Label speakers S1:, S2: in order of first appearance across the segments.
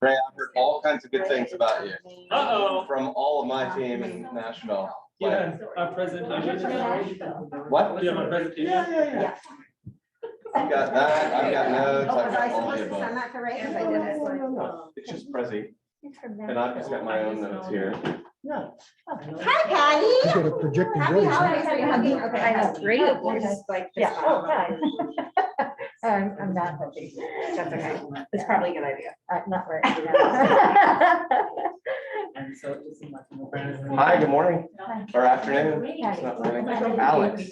S1: Ray, I've heard all kinds of good things about you
S2: Uh-oh.
S1: from all of my team in Nashville.
S2: Yeah, a presentation.
S1: What?
S2: Do you have a presentation?
S1: Yeah. I've got that, I've got notes,
S3: Oh,
S1: I've
S3: was I
S1: got all
S3: supposed
S1: the
S3: to
S1: above.
S3: send that to Ray? 'Cause I did it.
S1: No, it's just Prezi, and I've just got my own notes here.
S3: Hi, Patty.
S4: You got a projecting
S3: Happy
S4: voice.
S3: holidays. Are you hugging? Okay.
S5: I know, great.
S3: Just like this
S5: Yeah, oh,
S3: one.
S5: hi. I'm not happy.
S3: That's okay. It's probably a good idea.
S5: Not right.
S2: And so it just seemed like no friends.
S1: Hi, good morning, or afternoon. It's not morning. Alex,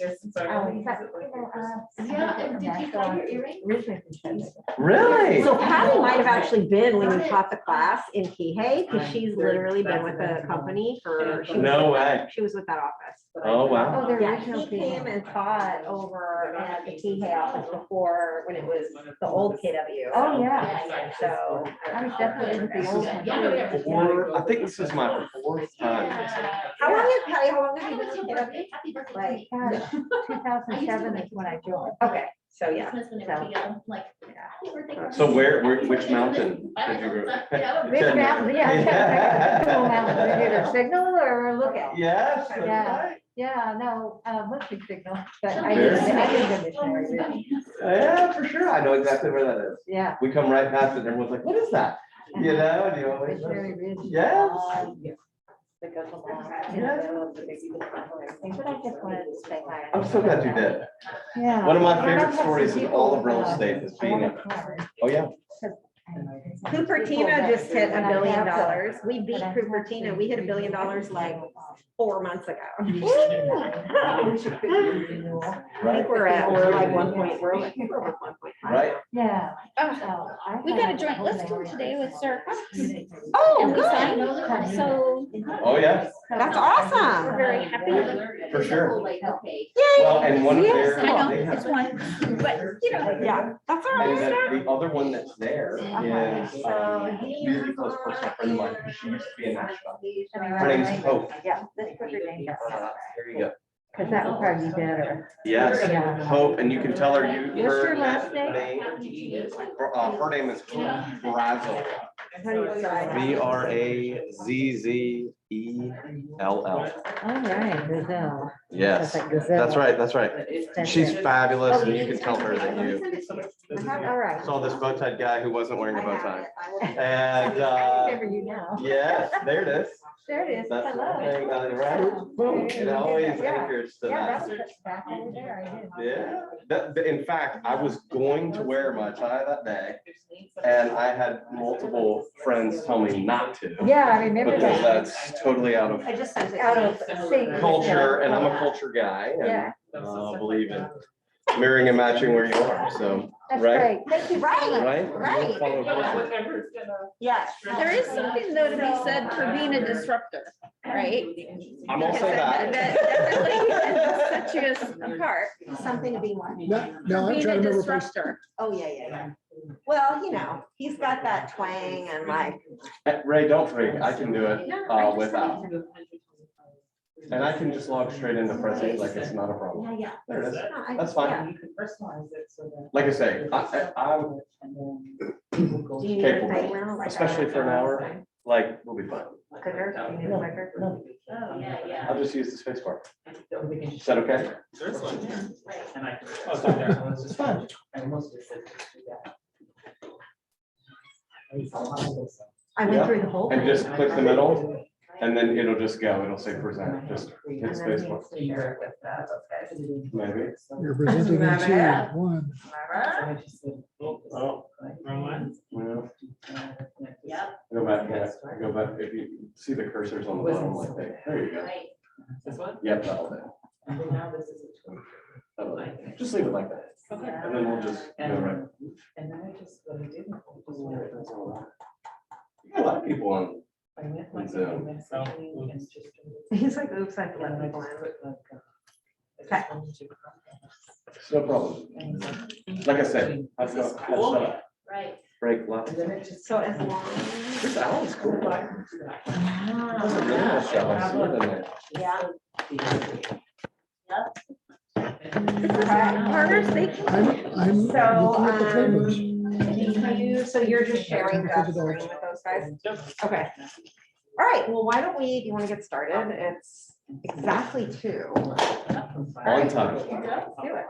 S1: really?
S3: So Patty might have actually been when you taught the class in Kihei, because she's literally been with the company for. she was
S1: No
S3: with-
S1: way.
S3: She was with that office.
S1: Oh, wow.
S5: Oh, the
S3: Yeah,
S5: original
S3: he came and taught over at the Kihei office before, when it was the old KW.
S5: Oh, yeah.
S3: So.
S5: I was definitely with the old one.
S1: I think this is my fourth time.
S3: How long is Patty, how long have you been with KW? Like,
S5: 2007 is when I joined.
S3: okay, so yeah.
S1: So which mountain did you go?
S5: Which mountain, yeah. Cool mountain. Is it a signal or look at?
S1: Yes.
S5: Yeah. Yeah, no, mostly signal, but I
S1: Very
S5: used a missionary.
S1: Yeah, for sure. I know exactly where that is.
S5: Yeah.
S1: We come right past it and everyone's like, what is that? You know, and you always.
S5: Missionary Ridge.
S1: Yes.
S5: That goes along, you know, the big thing, but I just wanted to say hi.
S1: I'm so glad you did.
S5: Yeah.
S1: One of my
S5: And I
S1: favorite
S5: have some
S1: stories in
S5: people,
S1: all of real estate is being a, oh yeah.
S3: Cupertino just hit $1 billion.
S5: Yeah.
S3: We beat Cupertino. We hit $1 billion like 4 months ago. I think we're like 1 point, we're like over 1.5.
S1: Right?
S5: Yeah.
S6: We got a joint listing today with Sir.
S3: Oh,
S6: And we
S3: good.
S6: signed, so
S1: Oh, yeah,
S3: That's awesome.
S6: we're very happy.
S1: for sure.
S3: Yay.
S1: Well, and one of their,
S6: I know,
S1: they
S6: it's
S1: have,
S6: one, but you know.
S3: Yeah, that's all
S1: and
S3: right.
S1: the other one that's there is a really close personal friend of mine, because she used to be in Nashville. Her name's Hope.
S5: Yeah, that's what your name is.
S1: There you go.
S5: Because that would probably be better.
S1: Yes,
S5: Yeah.
S1: Hope, and you can tell her you.
S5: What's
S1: her
S5: your last name?
S1: Her name is Brazel.
S5: How do you spell it?
S1: Brazzell.
S5: All right, Brazil.
S1: Yes,
S5: That's like Gazelle.
S1: that's right.
S5: That's
S1: She's
S5: it.
S1: fabulous, and you can tell her that you
S5: All right.
S1: saw this bow tie guy who wasn't wearing a bow tie.
S3: I
S1: And,
S5: I remember you now.
S1: yes, there it is.
S5: There it is.
S1: That's the
S5: Hello.
S1: thing, right? Boom, it always anchors to
S5: Yeah,
S1: that.
S5: that was back over there. I did.
S1: Yeah, in fact, I was going to wear my tie that day, and I had multiple friends tell me not to.
S5: Yeah, I remember
S1: Because
S5: that.
S1: that's totally out of
S3: I just sent it.
S5: Out of sync.
S1: culture, and I'm a culture guy,
S5: Yeah.
S1: and believe in mirroring and matching where you are, so,
S5: That's
S1: right?
S5: great. Thank you.
S3: Right.
S1: Right?
S3: Right.
S1: Follow culture.
S2: Whatever's gonna.
S3: Yes.
S6: There is something though to be said for being a disruptor, right?
S1: I'm also
S6: That
S1: that.
S6: definitely sets you apart.
S3: Something to be one.
S4: No, I'm
S6: Being
S4: trying
S6: a
S4: to remember if I
S6: disruptor.
S3: Oh, yeah. Well, you know, he's got that twang and like.
S1: Ray, don't freak, I can do it
S3: No, I just
S1: without,
S3: like-
S1: and I can just log straight into Prezi, like it's not a problem.
S3: Yeah.
S1: There it is,
S3: No,
S1: that's
S3: yeah.
S1: fine.
S2: You can personalize it so that.
S1: Like I say, I'm
S3: Do you need a
S1: capable,
S3: thing now? Like
S1: especially for an hour, like, we'll be fine.
S3: Clicker? Do you need a clicker?
S2: Oh, yeah.
S1: I'll just use the space bar. Is that okay?
S2: There's one, yeah. And I, oh, it's not there.
S1: It's fine.
S2: I almost just said do that.
S3: I
S1: Yeah.
S3: went through the whole.
S1: And
S3: thing.
S1: just click the middle, and then it'll just go, it'll say present, just hit space bar, maybe.
S4: you're presenting in two, one.
S1: Oh,
S2: Wrong one?
S1: well,
S3: Yep.
S1: go back, if you see the cursors on the bottom, like, there you go.
S2: This one?
S1: Yep, that'll do. That'll do. Just leave it like that,
S2: Okay.
S1: and then we'll just go right.
S2: And then I just, what I did.
S1: A lot of people on, Zoom.
S3: He's like, oops, I have to let people in.
S1: it's no problem. Like I said, I've got,
S3: Right.
S1: break left.
S3: So as long.
S1: This owl is cool. That's a really nice job. I see it in there.
S3: Yeah.
S6: Partners, they can.
S4: I'm
S3: So,
S4: looking at the tables.
S3: Can you so you're just sharing that screen with those guys? Okay. All right, well, why don't we, do you want to get started? It's exactly 2.
S1: On time.
S3: Let's do it.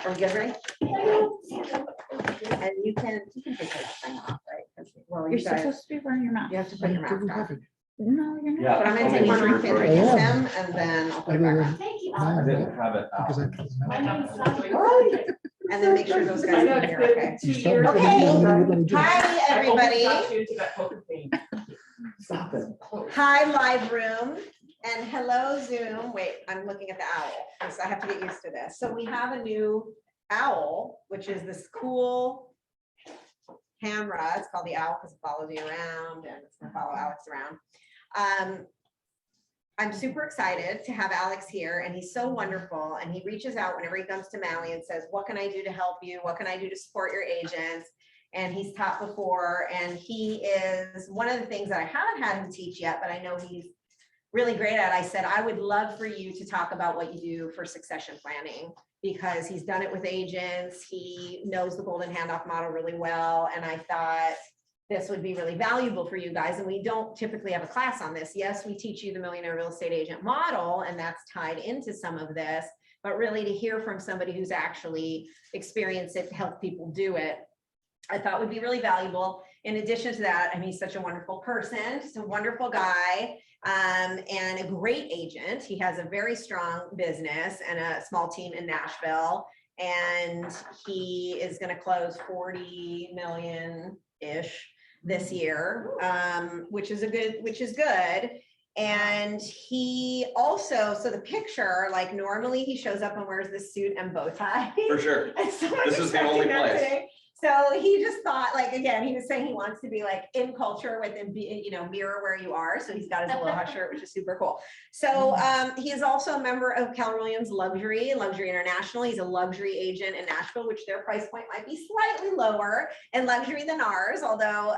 S3: Are we good, ready? And you can take this thing off, right? 'Cause, well,
S6: You're
S3: you guys,
S6: supposed to be wearing your mask.
S3: you have to put your mask on.
S6: No, you're not.
S1: Yeah.
S3: But I'm gonna
S1: I'll
S3: take
S1: make
S3: one
S1: sure
S3: off to
S1: you're
S3: introduce
S4: recording.
S3: him, and then I'll put it back on.
S1: I didn't have it out.
S4: Because
S3: And then make sure those guys can hear, okay?
S4: I.
S3: Hi, everybody.
S2: Everybody.
S1: Stop it.
S3: Hi, live room, and hello, Zoom. Wait, I'm looking at the owl, because I have to get used to this. So we have a new owl, which is this cool camera. It's called the owl because it follows you around, and it's gonna follow Alex around. I'm super excited to have Alex here, and he's so wonderful, and he reaches out whenever he comes to Maui and says, what can I do to help you? What can I do to support your agents? And he's taught before, and he is one of the things that I haven't had him teach yet, but I know he's really great at. I said, I would love for you to talk about what you do for succession planning, because he's done it with agents. He knows the Golden Handoff model really well. And I thought this would be really valuable for you guys. And we don't typically have a class on this. Yes, we teach you the Millionaire Real Estate Agent model, and that's tied into some of this, but really to hear from somebody who's actually experienced it, to help people do it, I thought would be really valuable. In addition to that, I mean, he's such a wonderful person, just a wonderful guy, and a great agent. He has a very strong business and a small team in Nashville, and he is going to close 40 million-ish this year, which is good. And he also, so the picture, like normally he shows up and wears this suit and bow tie.
S1: For sure.
S3: And so I was
S1: This is the only
S3: expecting that
S1: place.
S3: today. So he just thought, like, again, he was saying he wants to be like in culture with and be, you know, mirror where you are. So he's got his aloha shirt, which is super cool. So he is also a member of Keller Williams Luxury International. He's a luxury agent in Nashville, which their price point might be slightly lower in luxury than ours. Although,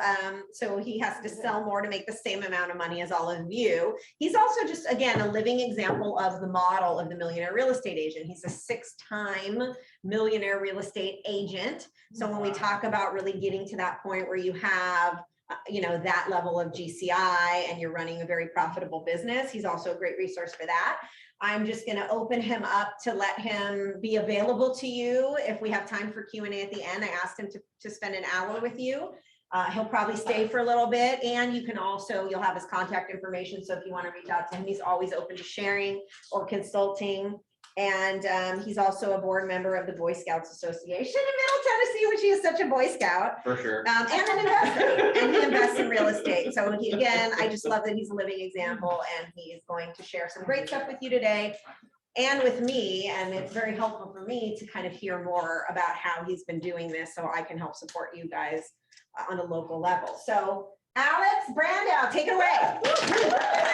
S3: so he has to sell more to make the same amount of money as all of you. He's also just, again, a living example of the model of the millionaire real estate agent. He's a 6-time millionaire real estate agent. So when we talk about really getting to that point where you have, you know, that level of GCI and you're running a very profitable business, he's also a great resource for that. I'm just going to open him up to let him be available to you. If we have time for Q&A at the end, I asked him to spend an hour with you. He'll probably stay for a little bit, and you can also, you'll have his contact information. So if you want to reach out to him, he's always open to sharing or consulting. And he's also a board member of the Boy Scouts Association in Middle Tennessee, which he is such a Boy Scout,
S1: For sure.
S3: and an investor, and he invests in real estate. So he, again, I just love that he's a living example, and he is going to share some great stuff with you today and with me. And it's very helpful for me to kind of hear more about how he's been doing this, so I can help support you guys on a local level. So Alex Brandau, take it away.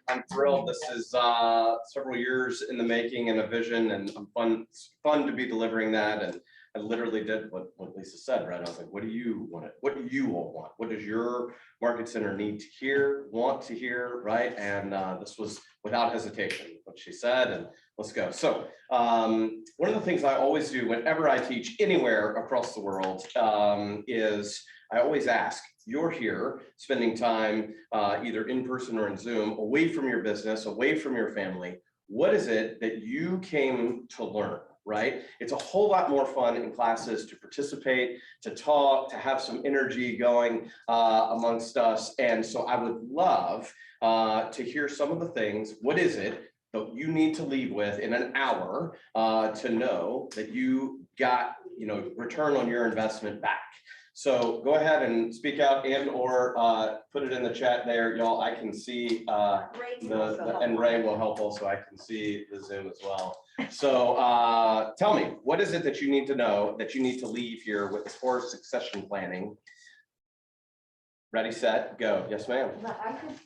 S1: I'm thrilled. This is several years in the making and a vision, and it's fun to be delivering that. And I literally did what Lisa said, right? I was like, what do you want? What do you all want? What does your market center need to hear, want to hear, right? And this was without hesitation what she said, and let's go. So one of the things I always do whenever I teach anywhere across the world is I always ask, you're here spending time either in person or in Zoom, away from your business, away from your family. What is it that you came to learn, right? It's a whole lot more fun in classes to participate, to talk, to have some energy going amongst us. And so I would love to hear some of the things. What is it that you need to leave with in an hour to know that you got, you know, return on your investment back? So go ahead and speak out and or put it in the chat there, y'all. I can see and Ray will help also. I can see the Zoom as well. So tell me, what is it that you need to know, that you need to leave here with as far as succession planning? Ready, set, go. Yes, ma'am.
S7: I just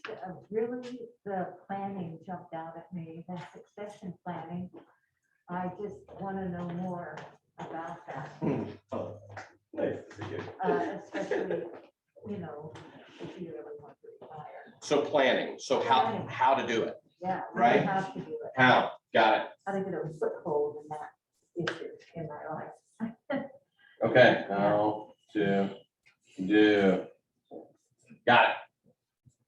S7: really, the planning jumped out at me, the succession planning. I just want to know more about that.
S1: Oh, nice to see you.
S7: Especially, you know, if you really want to retire.
S1: So planning, so how to do it.
S7: Yeah.
S1: Right.
S7: How to do it.
S1: How? Got it.
S7: How to get a foothold in that issue in my life.
S1: Okay, how to do. Got it.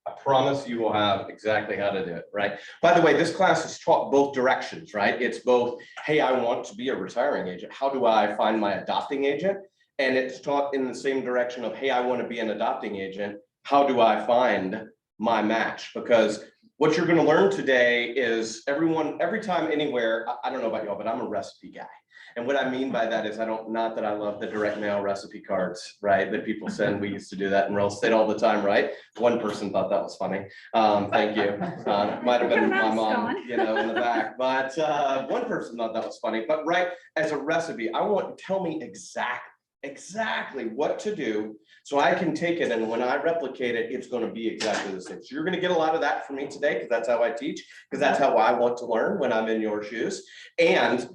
S1: I promise you will have exactly how to do it, right? By the way, this class is taught both directions, right? It's both, hey, I want to be a retiring agent. How do I find my adopting agent? And it's taught in the same direction of, hey, I want to be an adopting agent. How do I find my match? Because what you're going to learn today is every time, anywhere, I don't know about y'all, but I'm a recipe guy. And what I mean by that is not that I love the direct mail recipe cards, right? That people send. We used to do that in real estate all the time, right? One person thought that was funny. Thank you. Might have been my mom, in the back, but one person thought that was funny. But right, as a recipe, I want, tell me exactly what to do so I can take it, and when I replicate it, it's going to be exactly the same. So you're going to get a lot of that from me today, because that's how I teach, because that's how I want to learn when I'm in your shoes. And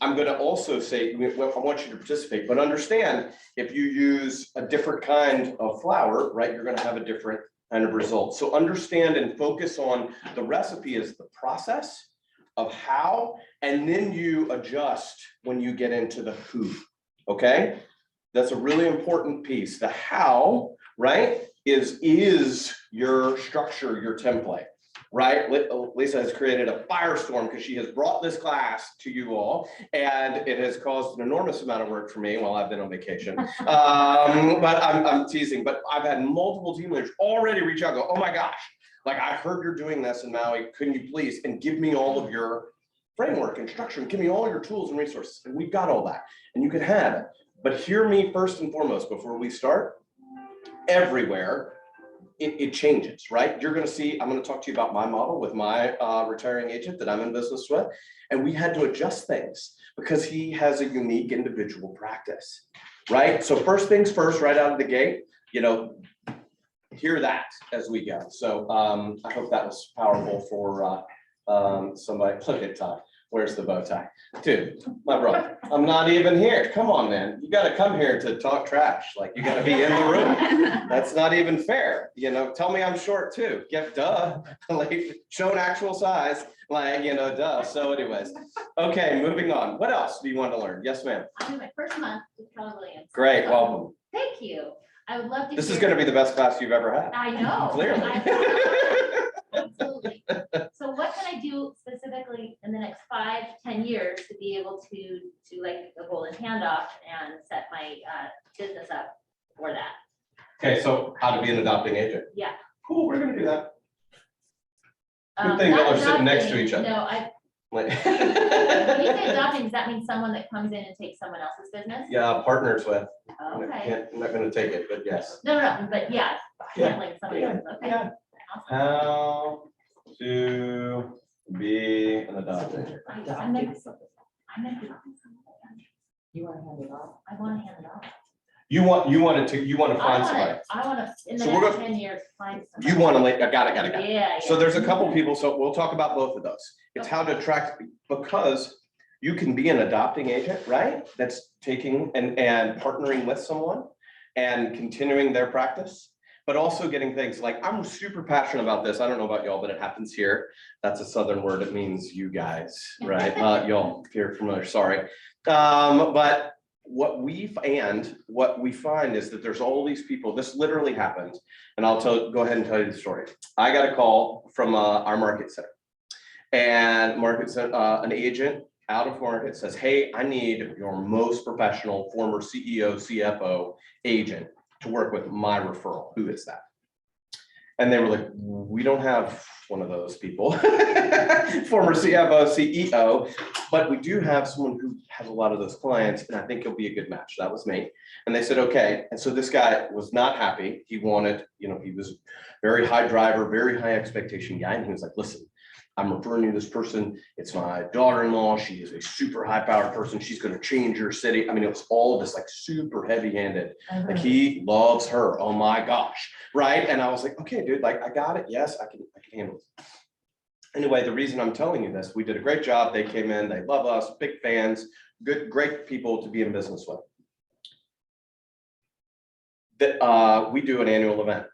S1: I'm going to also say, I want you to participate, but understand, if you use a different kind of flour, right, you're going to have a different kind of result. So understand and focus on the recipe as the process of how, and then you adjust when you get into the who. Okay, that's a really important piece. The how, right, is your structure, your template. Right, Lisa has created a firestorm because she has brought this class to you all, and it has caused an enormous amount of work for me while I've been on vacation. But I'm teasing. But I've had multiple team leaders already reach out and go, oh my gosh, like I heard you're doing this in Maui. Couldn't you please and give me all of your framework and structure and give me all your tools and resources? And we've got all that, and you can have it. But hear me first and foremost before we start. Everywhere. It changes, right? You're going to see, I'm going to talk to you about my model with my retiring agent that I'm in business with. And we had to adjust things because he has a unique individual practice, right? So first things first, right out of the gate, hear that as we go. So I hope that was powerful for somebody. Look at Todd. Where's the bow tie? Dude, my brother, I'm not even here. Come on, man. You got to come here to talk trash. Like, you got to be in the room. That's not even fair. Tell me I'm short too. Duh. Like, show an actual size. Like, duh. So anyways, okay, moving on. What else do you want to learn? Yes, ma'am.
S5: I'm in my first month with Keller Williams.
S1: Great, welcome.
S5: Thank you. I would love to.
S1: This is going to be the best class you've ever had.
S5: I know.
S1: Clearly.
S5: Absolutely. So what can I do specifically in the next 5 to 10 years to be able to like the Golden Handoff and set my business up for that?
S1: Okay, so how to be an adopting agent.
S5: Yeah.
S1: Cool, we're going to do that. Good thing y'all are sitting next to each other.
S5: No,
S1: Like,
S5: when you say adopting, does that mean someone that comes in and takes someone else's business?
S1: yeah, partners with.
S5: Okay.
S1: I'm not going to take it, but yes.
S5: No, but yeah,
S1: Yeah.
S5: handling somebody else's. Okay.
S1: Yeah.
S5: Awesome.
S1: How to be an adopting agent.
S5: I meant to.
S2: You want to hand it off?
S5: I want to hand it off.
S1: You want to find somebody.
S5: I want to, in the
S1: So we're
S5: next
S1: gonna-
S5: 10 years, find somebody.
S1: You want to like, got it.
S5: Yeah.
S1: So there's a couple people, so we'll talk about both of those. It's how to attract, because you can be an adopting agent, right? That's taking and partnering with someone and continuing their practice, but also getting things like, I'm super passionate about this. I don't know about y'all, but it happens here. That's a Southern word. It means you guys, right? Y'all, if you're familiar, sorry. But what we find is that there's all these people. This literally happened, and go ahead and tell you the story. I got a call from our market center, and an agent out of market says, hey, I need your most professional former CEO, CFO agent to work with my referral. Who is that? And they were like, we don't have one of those people, former CFO, CEO, but we do have someone who has a lot of those clients, and I think he'll be a good match. That was me. And they said, okay. And so this guy was not happy. He wanted, he was very high driver, very high expectation guy. And he was like, listen, I'm referring you to this person. It's my daughter-in-law. She is a super high-powered person. She's going to change your city. I mean, it was all just like super heavy-handed. Like, he loves her. Oh my gosh, right? And I was like, okay, dude, like I got it. Yes, I can handle it. Anyway, the reason I'm telling you this, we did a great job. They came in. They love us. Big fans. Great people to be in business with. We do an annual event,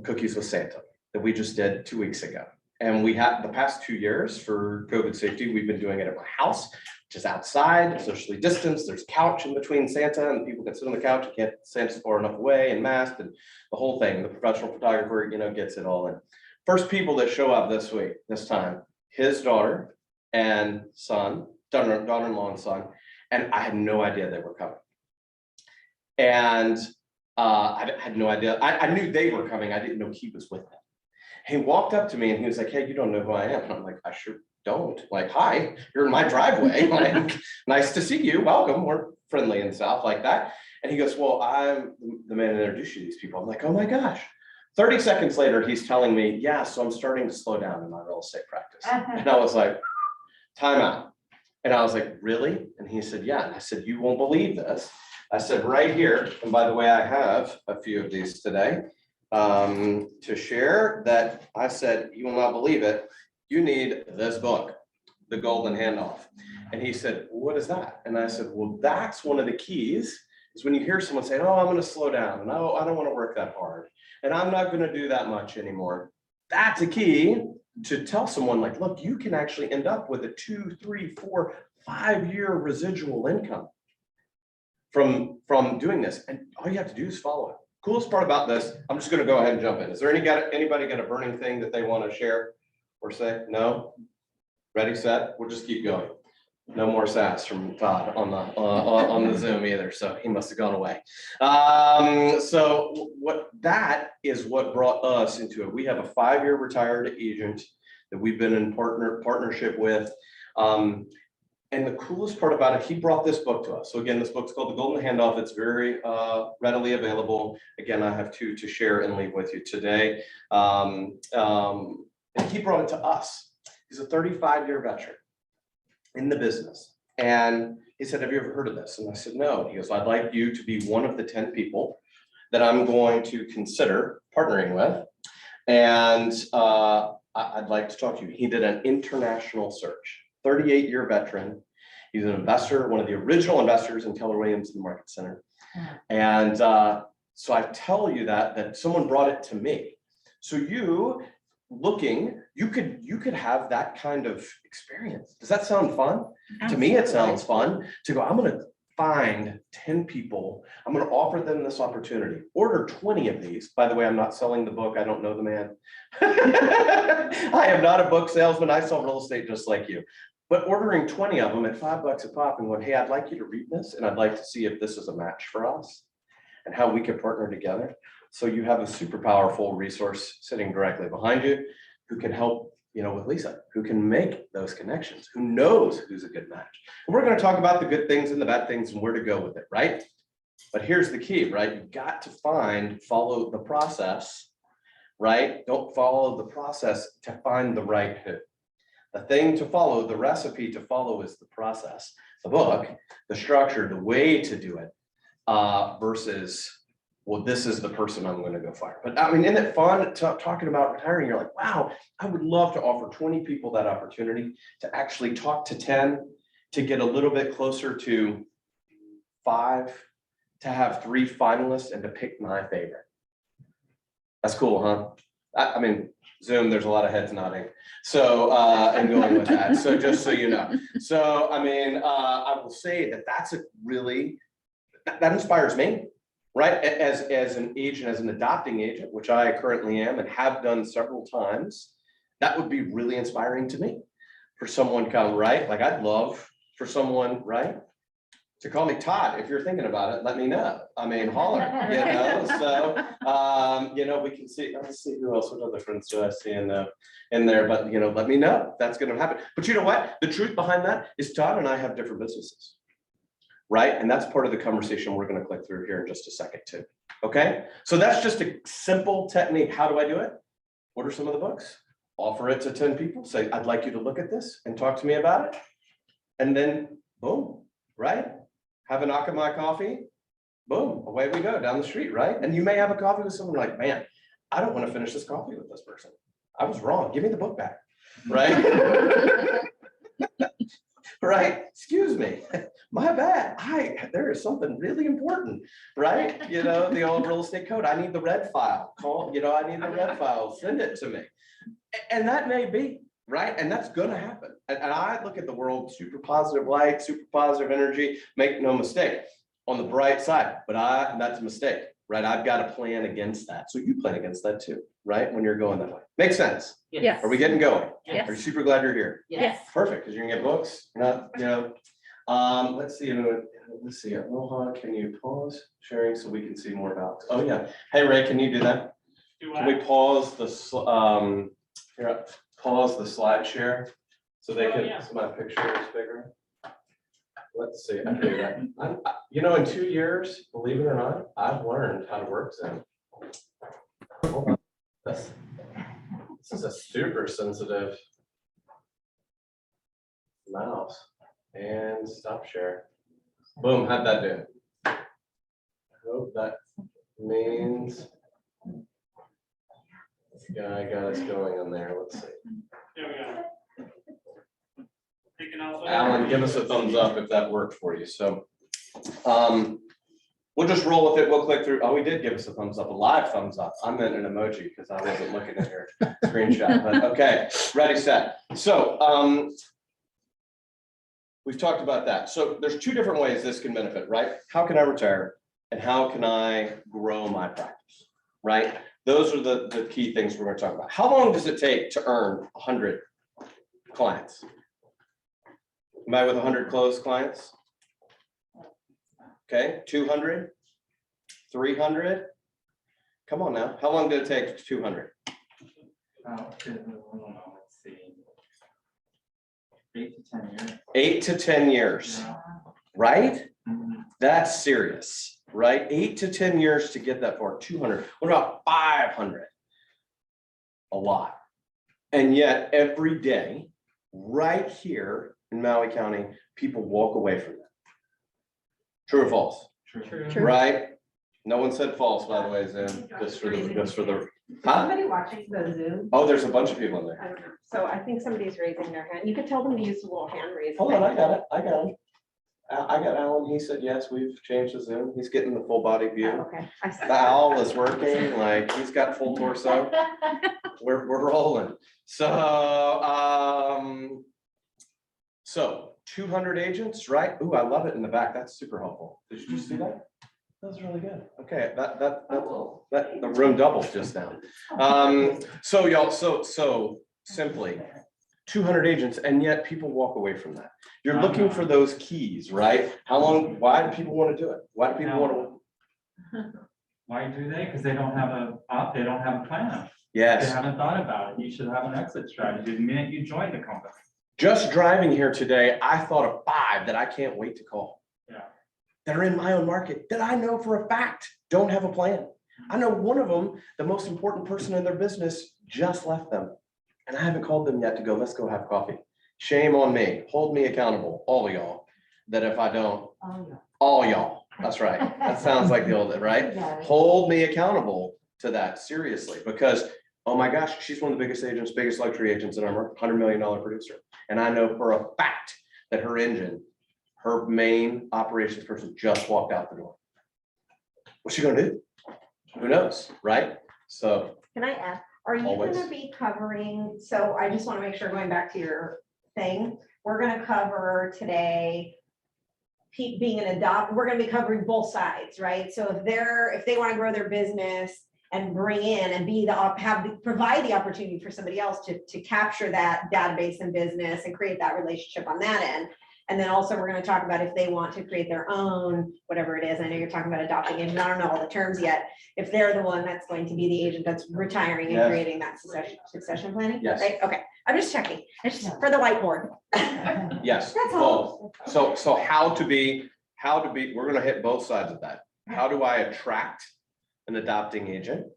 S1: Cookies with Santa, that we just did 2 weeks ago. And we have the past 2 years for COVID safety, we've been doing it at my house. just outside, socially distanced. There's a couch in between Santa, and people can sit on the couch. You can't, Santa's far enough away and masked, and the whole thing. The professional photographer, gets it all in. First people that show up this time, his daughter and son, daughter-in-law and son, and I had no idea they were coming. And I had no idea. I knew they were coming. I didn't know he was with them. He walked up to me and he was like, "Hey, you don't know who I am." And I'm like, "I sure don't." Like, "Hi, you're in my driveway. Like, nice to see you. Welcome. We're friendly and stuff like that." And he goes, "Well, I'm the man that introduced you to these people." I'm like, "Oh my gosh." 30 seconds later, he's telling me, "Yeah, so I'm starting to slow down in my real estate practice." And I was like, "Time out." And I was like, "Really?" And he said, "Yeah." And I said, "You won't believe this." I said, "Right here." And by the way, I have a few of these today to share that. I said, "You will not believe it. You need this book, The Golden Handoff." And he said, "What is that?" And I said, "Well, that's one of the keys, is when you hear someone say, 'Oh, I'm going to slow down, and I don't want to work that hard, and I'm not going to do that much anymore.' That's a key to tell someone, like, look, you can actually end up with a 2, 3, 4, 5-year residual income from doing this. And all you have to do is follow it." Coolest part about this, I'm just going to go ahead and jump in. Is there anybody got a burning thing that they want to share or say? No? Ready, set? We'll just keep going. No more sass from Todd on the Zoom either, so he must have gone away. So that is what brought us into it. We have a 5-year retired agent that we've been in partnership with. And the coolest part about it, he brought this book to us. So again, this book's called The Golden Handoff. It's very readily available. Again, I have 2 to share and leave with you today. And he brought it to us. He's a 35-year veteran in the business. And he said, "Have you ever heard of this?" And I said, "No." He goes, "I'd like you to be one of the 10 people that I'm going to consider partnering with. And I'd like to talk to you." He did an international search. 38-year veteran. He's an investor, one of the original investors in Keller Williams in the Market Center. And so I tell you that someone brought it to me. So you could have that kind of experience. Does that sound fun? Absolutely. To me, it sounds fun to go, I'm going to find 10 people. I'm going to offer them this opportunity. Order 20 of these. By the way, I'm not selling the book. I don't know the man. I am not a book salesman. I sell real estate just like you. But ordering 20 of them at $5 a pop and going, "Hey, I'd like you to read this, and I'd like to see if this is a match for us and how we can partner together." So you have a super powerful resource sitting directly behind you who can help, with Lisa, who can make those connections, who knows who's a good match. And we're going to talk about the good things and the bad things and where to go with it, right? But here's the key, right? You've got to follow the process, right? Don't follow the process to find the right who. The thing to follow, the recipe to follow is the process, the book, the structure, the way to do it, versus, well, this is the person I'm going to go fire. But I mean, isn't it fun talking about retiring? You're like, wow, I would love to offer 20 people that opportunity to actually talk to 10, to get a little bit closer to 5, to have 3 finalists, and to pick my favorite. That's cool, huh? I mean, Zoom, there's a lot of heads nodding. So, and going with that. So just so you know. So, I mean, I will say that that inspires me, right? As an agent, as an adopting agent, which I currently am and have done several times, that would be really inspiring to me. For someone come, right? Like, I'd love for someone, right, to call me Todd. If you're thinking about it, let me know. I mean, holler, So, we can see, let's see who else, what other friends do I see in there, but, let me know if that's going to happen. But you know what? The truth behind that is Todd and I have different businesses, right? And that's part of the conversation we're going to click through here in just a second too. Okay. So that's just a simple technique. How do I do it? Order some of the books, offer it to 10 people, say, "I'd like you to look at this and talk to me about it." And then boom, right? Have a knock of my coffee, boom, away we go down the street, right? And you may have a coffee with someone like, "Man, I don't want to finish this coffee with this person. I was wrong. Give me the book back," right? Right? Excuse me, my bad. There is something really important, right? The old real estate code. I need the red file. I need the red file. Send it to me. And that may be, right? And that's gonna happen. And I look at the world, super positive light, super positive energy, make no mistake, on the bright side, but that's a mistake, right? I've got to plan against that. So you plan against that too, right? When you're going that way. Makes sense.
S6: Yes.
S1: Are we getting going?
S6: Yes.
S1: Are you super glad you're here?
S5: Yes.
S1: Perfect, because you're gonna get books, not, let's see, Aloha, can you pause sharing so we can see more about, oh yeah. Hey, Ray, can you do that? Can we pause the, pause the slide share? So they can, so my picture is bigger. Let's see, I can do that. In 2 years, believe it or not, I've learned how to work Zoom. Hold on. This is a super sensitive mouse. And stop share. Boom, how'd that do? I hope that means this guy got us going on there. Let's see.
S8: There we go.
S1: Alan, give us a thumbs up if that worked for you. So we'll just roll with it. We'll click through. Oh, we did give us a thumbs up, a live thumbs up. I meant an emoji because I wasn't looking at your screenshot, but okay, ready, set. So we've talked about that. So there's two different ways this can benefit, right? How can I retire and how can I grow my practice, right? Those are the key things we're going to talk about. How long does it take to earn 100 clients? Am I with 100 closed clients? Okay, 200, 300. Come on now. How long did it take to 200?
S8: Let's see. 8 to 10 years.
S1: 8 to 10 years,
S8: Yeah.
S1: right?
S8: Mhm.
S1: That's serious, right? 8 to 10 years to get that far. 200. What about 500? A lot. And yet every day, right here in Maui County, people walk away from that. True or false?
S8: True.
S6: True.
S1: Right? No one said false, by the way, Zoom. Just for the, huh?
S2: Somebody watching the Zoom?
S1: Oh, there's a bunch of people in there.
S2: I don't know. So I think somebody's raising their hand. You could tell them to use the little hand raise.
S1: Hold on, I got it. I got him. I got Alan. He said, yes, we've changed the Zoom. He's getting the full body
S2: Oh,
S1: view.
S2: okay. I see.
S1: The owl is working, like he's got full torso. We're rolling. So 200 agents, right? Ooh, I love it in the back. That's super helpful. Did you see that? That was really good. Okay, that the room doubled just now. So y'all, so simply 200 agents, and yet people walk away from that. You're looking for those keys, right? How long? Why do people want to do it? Why do people want to?
S8: Why do they? Because they don't have a plan. They
S1: Yes.
S8: haven't thought about it. You should have an exit strategy the minute you join the company.
S1: Just driving here today, I thought of 5 that I can't wait to call.
S8: Yeah.
S1: That are in my own market that I know for a fact don't have a plan. I know one of them, the most important person in their business, just left them. And I haven't called them yet to go, let's go have coffee. Shame on me. Hold me accountable, all of y'all, that if I don't, all y'all, that's right. That sounds like the old, right? Hold me accountable to that seriously, because, oh my gosh, she's one of the biggest agents, biggest luxury agents in our $100 million producer. And I know for a fact that her engine, her main operations person just walked out the door. What's she gonna do? Who knows, right? So,
S3: Can I add, are you
S1: Always.
S3: gonna be covering, so I just wanna make sure, going back to your thing, we're gonna cover today being an we're gonna be covering both sides, right? So if they wanna grow their business and bring in and provide the opportunity for somebody else to capture that database and business and create that relationship on that end. And then also we're gonna talk about if they want to create their own, whatever it is. I know you're talking about adopting agent. I don't know all the terms yet. If they're the one that's going to be the agent that's retiring and
S1: Yes.
S3: creating that succession planning,
S1: Yes.
S3: right? Okay, I'm just checking. It's just for the whiteboard.
S1: yes,
S3: That's all.
S1: both. So how to be, we're gonna hit both sides of that. How do I attract an adopting agent?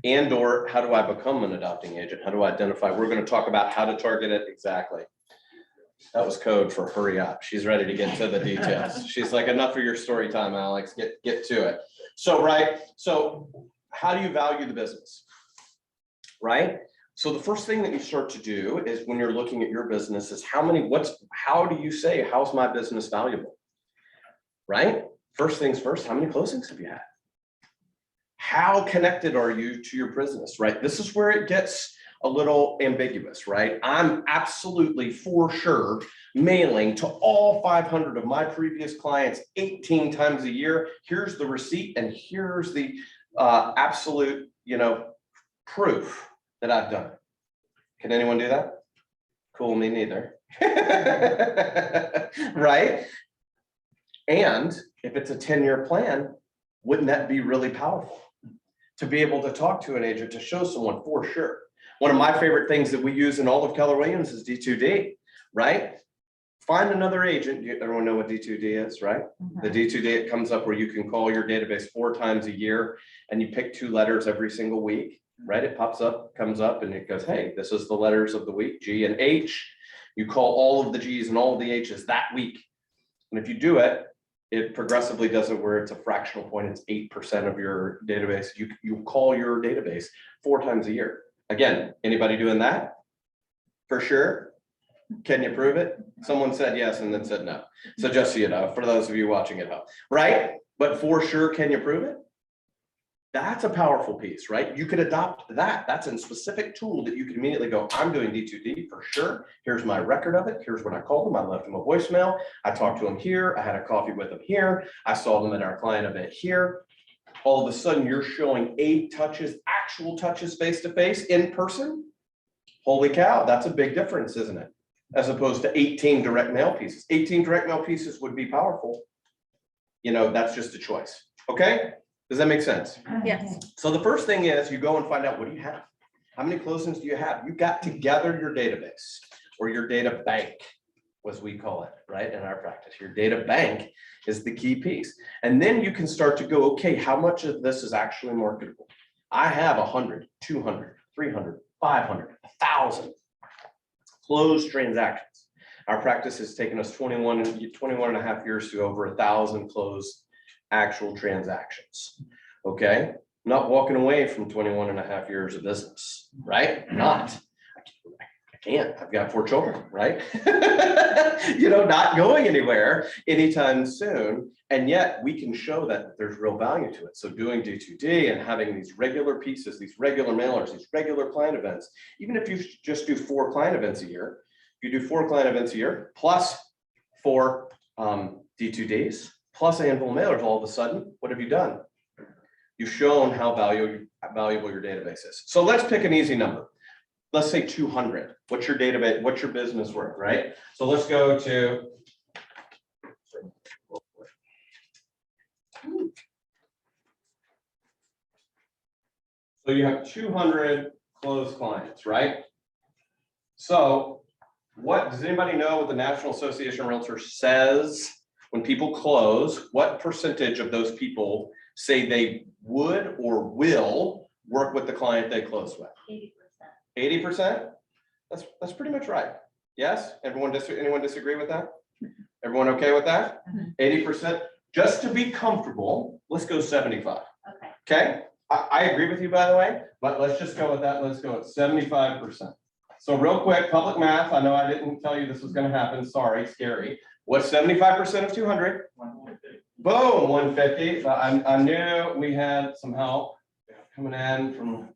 S1: And or how do I become an adopting agent? How do I identify? We're gonna talk about how to target it exactly. That was code for hurry up. She's ready to get to the details. She's like, enough of your story time, Alex, get to it. So, right, so how do you value the business? Right? So the first thing that you start to do is when you're looking at your business is how do you say, how's my business valuable? Right? First things first, how many closings have you had? How connected are you to your business, right? This is where it gets a little ambiguous, right? I'm absolutely for sure mailing to all 500 of my previous clients 18 times a year. Here's the receipt and here's the absolute, proof that I've done it. Can anyone do that? Cool, me neither. Right? And if it's a 10-year plan, wouldn't that be really powerful? To be able to talk to an agent, to show someone for sure. One of my favorite things that we use in all of Keller Williams is D2D, right? Find another agent. Everyone know what D2D is, right? The D2D, it comes up where you can call your database 4 times a year and you pick 2 letters every single week, right? It pops up, comes up and it goes, hey, this is the letters of the week, G and H. You call all of the G's and all of the H's that week. And if you do it, it progressively does it where it's a fractional point. It's 8% of your database. You call your database 4 times a year. Again, anybody doing that? For sure. Can you prove it? Someone said yes and then said no. So just so you know, for those of you watching at home, right? But for sure, can you prove it? That's a powerful piece, right? You could adopt that. That's a specific tool that you can immediately go, I'm doing D2D for sure. Here's my record of it. Here's when I called them. I left them a voicemail. I talked to them here. I had a coffee with them here. I saw them at our client event here. All of a sudden you're showing 8 touches, actual touches face-to-face in person. Holy cow, that's a big difference, isn't it? As opposed to 18 direct mail pieces. 18 direct mail pieces would be powerful. That's just a choice. Okay? Does that make sense?
S6: Yes.
S1: So the first thing is you go and find out, what do you have? How many closings do you have? You've got to gather your database or your data bank, as we call it, right? In our practice, your data bank is the key piece. And then you can start to go, okay, how much of this is actually marketable? I have 100, 200, 300, 500, 1,000 closed transactions. Our practice has taken us 21 and a half years to over 1,000 closed actual transactions. Okay, not walking away from 21 and a half years of business, right? I can't. I've got 4 children, right? Not going anywhere anytime soon. And yet we can show that there's real value to it. So doing D2D and having these regular pieces, these regular mailers, these regular client events, even if you just do 4 client events a year, you do 4 client events a year plus 4 D2Ds plus annual mailers, all of a sudden, what have you done? You've shown how valuable your database is. So let's pick an easy number. Let's say 200. What's your database? What's your business worth, right? So let's go to. So you have 200 closed clients, right? So what does anybody know what the National Association of Realtors says when people close? What percentage of those people say they would or will work with the client they close with?
S5: 80%.
S1: 80%? That's pretty much right. Yes? Anyone disagree with that? Everyone okay with that? 80%. Just to be comfortable, let's go 75.
S5: Okay.
S1: Okay? I agree with you, by the way, but let's just go with that. Let's go at 75%. So real quick, public math. I know I didn't tell you this was going to happen. Sorry, scary. What's 75% of 200?
S8: 150.
S1: Boom, 150. I knew we had some help coming in from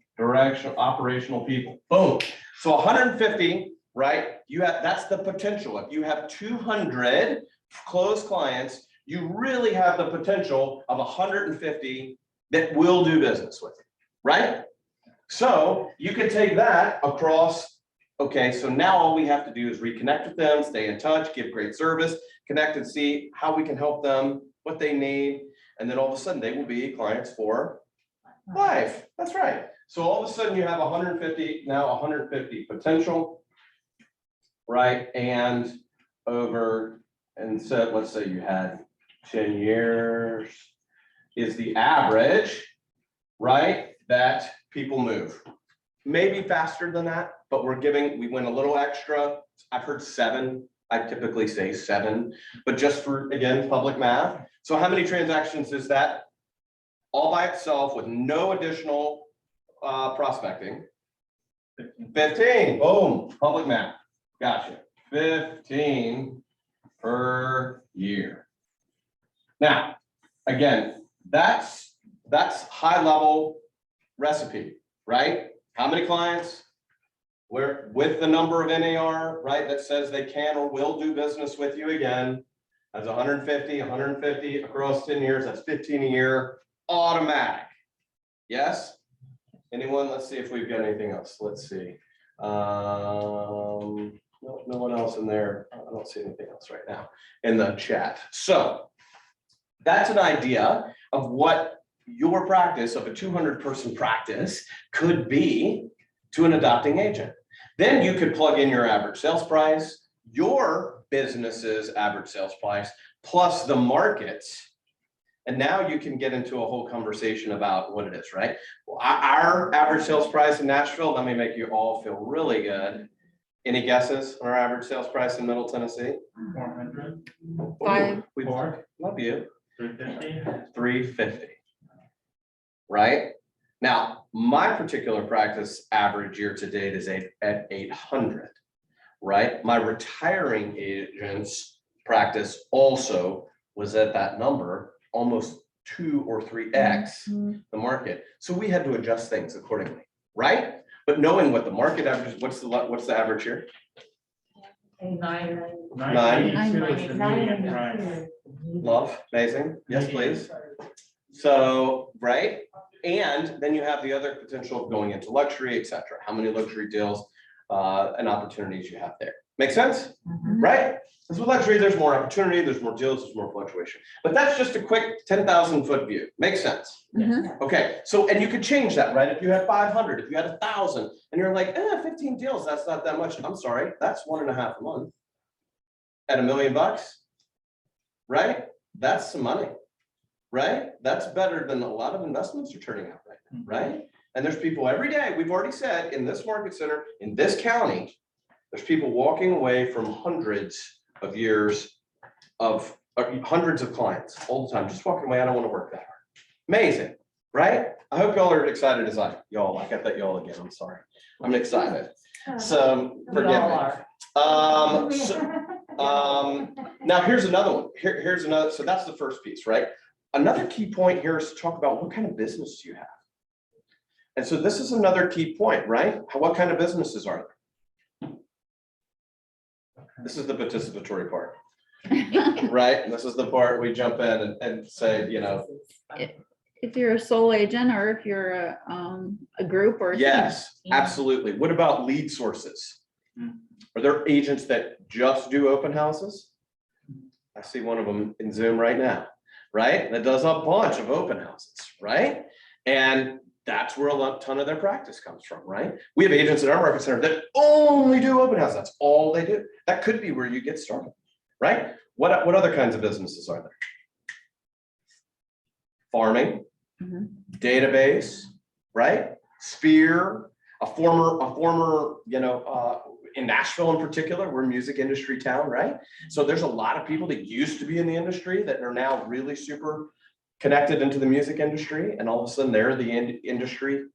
S1: operational people. Boom. So 150, right? That's the potential. If you have 200 closed clients, you really have the potential of 150 that will do business with you, right? So you could take that across. Okay, so now all we have to do is reconnect with them, stay in touch, give great service, connect and see how we can help them, what they need, and then all of a sudden they will be clients for life. That's right. So all of a sudden you have 150, now 150 potential, right? And so let's say you had 10 years is the average, right? That people move. Maybe faster than that, but we went a little extra. I've heard 7. I typically say 7, but just for, again, public math. So how many transactions is that? All by itself with no additional prospecting. 15, boom, public math. Gotcha. 15 per year. Now, again, that's high level recipe, right? How many clients? where with the number of NAR, right, that says they can or will do business with you again. That's 150 across 10 years, that's 15 a year, automatic. Yes? Anyone? Let's see if we've got anything else. Let's see. No, no one else in there. I don't see anything else right now in the chat. So that's an idea of what your practice of a 200-person practice could be to an adopting agent. Then you could plug in your average sales price, your business's average sales price, plus the markets. And now you can get into a whole conversation about what it is, right? Our average sales price in Nashville, let me make you all feel really good. Any guesses on our average sales price in Middle Tennessee?
S8: 400,
S6: Five.
S1: We love you.
S8: 350.
S1: 350. Right? Now, my particular practice average year to date is at 800, right? My retiring agents practice also was at that number, almost 2 or 3x the market. So we had to adjust things accordingly, right? But knowing what the market average is, what's the average here?
S8: 982 is the median price.
S1: Love, amazing. Yes, please. So, right? And then you have the other potential of going into luxury, et cetera. How many luxury deals and opportunities you have there. Make sense? Right? Because with luxury, there's more opportunity, there's more deals, there's more fluctuation. But that's just a quick 10,000 foot view. Makes sense? Okay, so, and you could change that, right? If you had 500, if you had 1,000, and you're like, 15 deals, that's not that much. I'm sorry, that's 1.5 a month. At $1 million, right? That's some money, right? That's better than a lot of investments are turning out right now, right? And there's people every day, we've already said, in this market center, in this county, there's people walking away from hundreds of years of hundreds of clients all the time, just walking away. I don't want to work that hard. Amazing, right? I hope y'all are excited as I got that y'all again. I'm sorry. I'm excited. So forgive me. Now here's another one. Here's another. So that's the first piece, right? Another key point here is to talk about what kind of business do you have? And so this is another key point, right? What kind of businesses are there? This is the participatory part, right? And this is the part we jump in and say,
S6: If you're a sole agent or if you're a group or.
S1: Yes, absolutely. What about lead sources? Are there agents that just do open houses? I see one of them in Zoom right now, right? That does a bunch of open houses, right? And that's where a ton of their practice comes from, right? We have agents in our market center that only do open houses. That's all they do. That could be where you get started, right? What other kinds of businesses are there? Farming, database, right? Sphere, a former, in Nashville in particular, we're a music industry town, right? So there's a lot of people that used to be in the industry that are now really super connected into the music industry, and all of a sudden they're the industry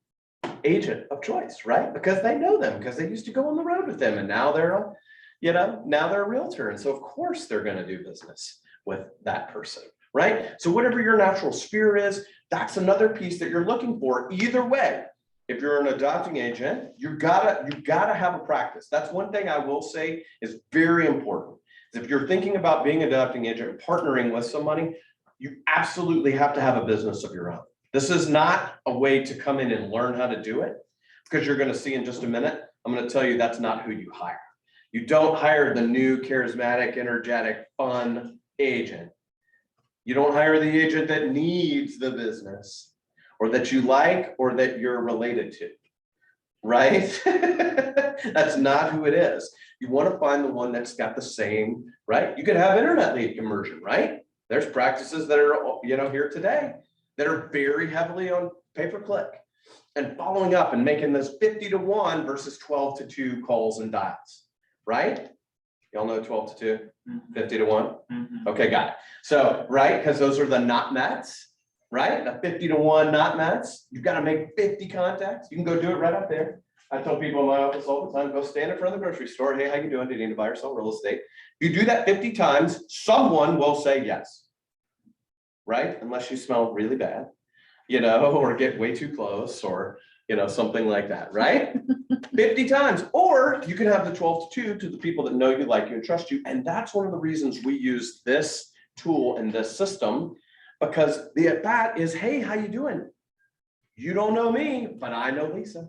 S1: agent of choice, right? Because they know them, because they used to go on the road with them, and now they're a realtor, and so of course they're going to do business with that person, right? So whatever your natural sphere is, that's another piece that you're looking for. Either way, if you're an adopting agent, you gotta have a practice. That's one thing I will say is very important. If you're thinking about being an adopting agent and partnering with somebody, you absolutely have to have a business of your own. This is not a way to come in and learn how to do it, because you're going to see in just a minute, I'm going to tell you that's not who you hire. You don't hire the new, charismatic, energetic, fun agent. You don't hire the agent that needs the business, or that you like, or that you're related to, right? That's not who it is. You want to find the one that's got the same, right? You could have internet lead conversion, right? There's practices that are, here today that are very heavily on pay-per-click and following up and making those 50-to-1 versus 12-to-2 calls and dials, right? Y'all know 12-to-2, 50-to-1? Okay, got it. So, right, because those are the not mets, right? The 50-to-1 not mets. You've got to make 50 contacts. You can go do it right up there. I tell people in my office all the time, go stand in front of the grocery store. Hey, how you doing? Do you need to buy or sell real estate? You do that 50 times, someone will say yes, right? Unless you smell really bad, or get way too close, or, something like that, right? 50 times, or you can have the 12 to 2 to the people that know you, like you, and trust you. And that's one of the reasons we use this tool and this system, because the at bat is, hey, how you doing? You don't know me, but I know Lisa.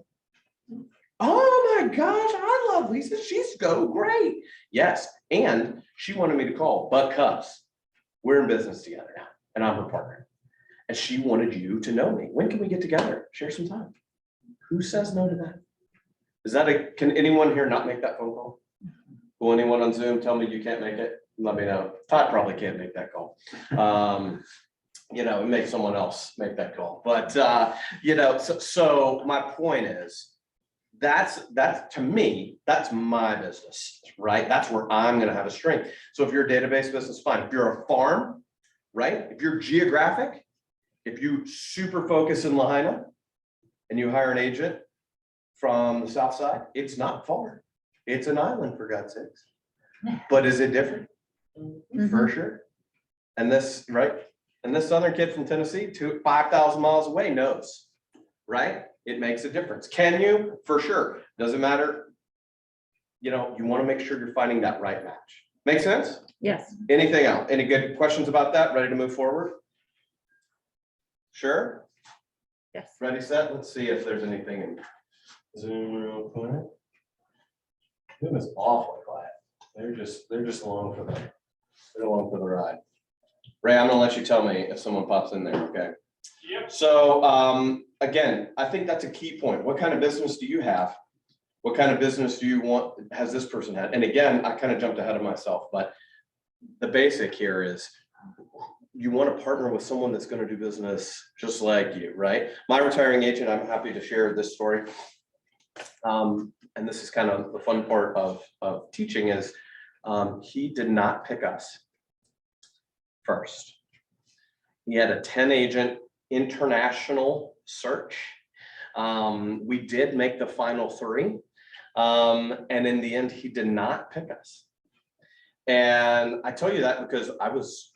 S1: Oh my gosh, I love Lisa. She's so great. Yes, and she wanted me to call because we're in business together now, and I'm her partner. And she wanted you to know me. When can we get together? Share some time. Who says no to that? Is that can anyone here not make that phone call? Will anyone on Zoom tell me you can't make it? Let me know. Todd probably can't make that call. Make someone else make that call. But, so my point is, that's to me, that's my business, right? That's where I'm going to have a strength. So if you're a database business, fine. If you're a farm, right? If you're geographic, if you super focus in Lahaina and you hire an agent from the south side, it's not far. It's an island, for God's sakes. But is it different? For sure. And this, right? And this southern kid from Tennessee, 5,000 miles away, knows, right? It makes a difference. Can you? For sure. Doesn't matter. You want to make sure you're finding that right match. Make sense?
S6: Yes.
S1: Anything else? Any good questions about that? Ready to move forward? Sure?
S6: Yes.
S1: Ready, set? Let's see if there's anything in Zoom real quick. Zoom is awfully quiet. They're just along for the ride. Ray, I'm gonna let you tell me if someone pops in there, okay?
S8: Yep.
S1: So again, I think that's a key point. What kind of business do you have? What kind of business do you want, has this person had? And again, I kind of jumped ahead of myself, but the basic here is you want to partner with someone that's going to do business just like you, right? My retiring agent, I'm happy to share this story. And this is kind of the fun part of teaching is he did not pick us first. He had a 10 agent international search. We did make the final 3. And in the end, he did not pick us. And I tell you that because I was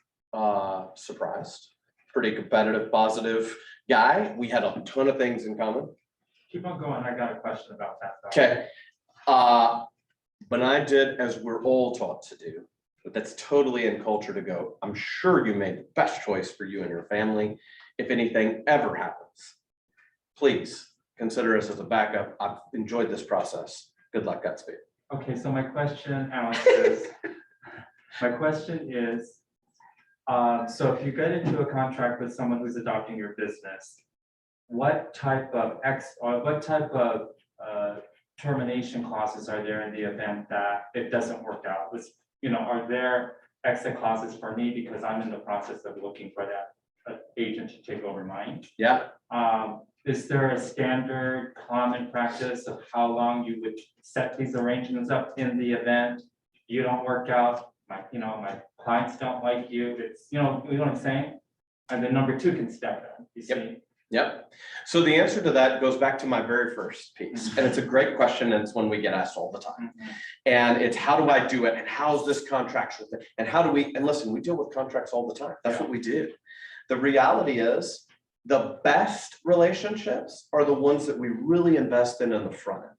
S1: surprised. Pretty competitive, positive guy. We had a ton of things in common.
S8: Keep on going. I got a question about that. Though.
S1: Okay. But I did as we're all taught to do. But that's totally in culture to go. I'm sure you made the best choice for you and your family. If anything ever happens, please consider us as a backup. I've enjoyed this process. Good luck, Godspeed.
S8: Okay, so my question, Alex, is, so if you get into a contract with someone who's adopting your business, what type of termination clauses are there in the event that it doesn't work out? Are there exit clauses for me because I'm in the process of looking for that agent to take over mine?
S1: Yeah.
S8: Is there a standard common practice of how long you would set these arrangements up in the event you don't work out? My clients don't like you. It's, you know what I'm saying? And then number 2 can step in, you see?
S1: Yep. So the answer to that goes back to my very first piece. And it's a great question. And it's one we get asked all the time. And it's how do I do it? And how's this contractual thing? And how do we, and listen, we deal with contracts all the time. That's what we do. The reality is the best relationships are the ones that we really invest in the front end.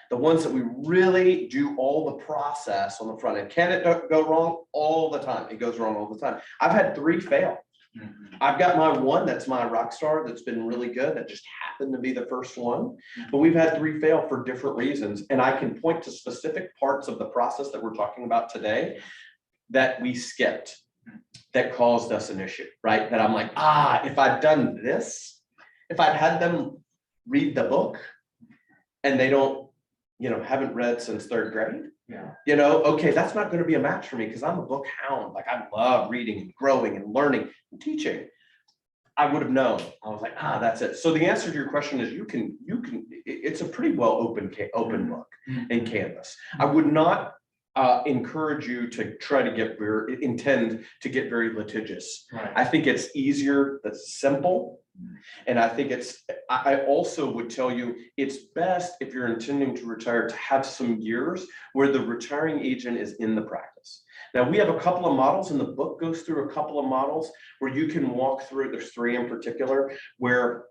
S1: The ones that we really do all the process on the front end. Can it go wrong? All the time. It goes wrong all the time. I've had 3 fail. I've got my one that's my rock star that's been really good. That just happened to be the first one. But we've had 3 fail for different reasons. And I can point to specific parts of the process that we're talking about today that we skipped that caused us an issue, right? That I'm like, if I'd done this, if I'd had them read the book and they don't, haven't read since 3rd grade, okay, that's not going to be a match for me because I'm a book hound. Like I love reading and growing and learning and teaching. I would have known. I was like, that's it. So the answer to your question is you can, it's a pretty well open book in Canvas. I would not encourage you to try to intend to get very litigious.
S8: Right.
S1: I think it's easier, that's simple. And I think I also would tell you it's best if you're intending to retire to have some years where the retiring agent is in the practice. Now we have a couple of models and the book goes through a couple of models where you can walk through, there's 3 in particular, where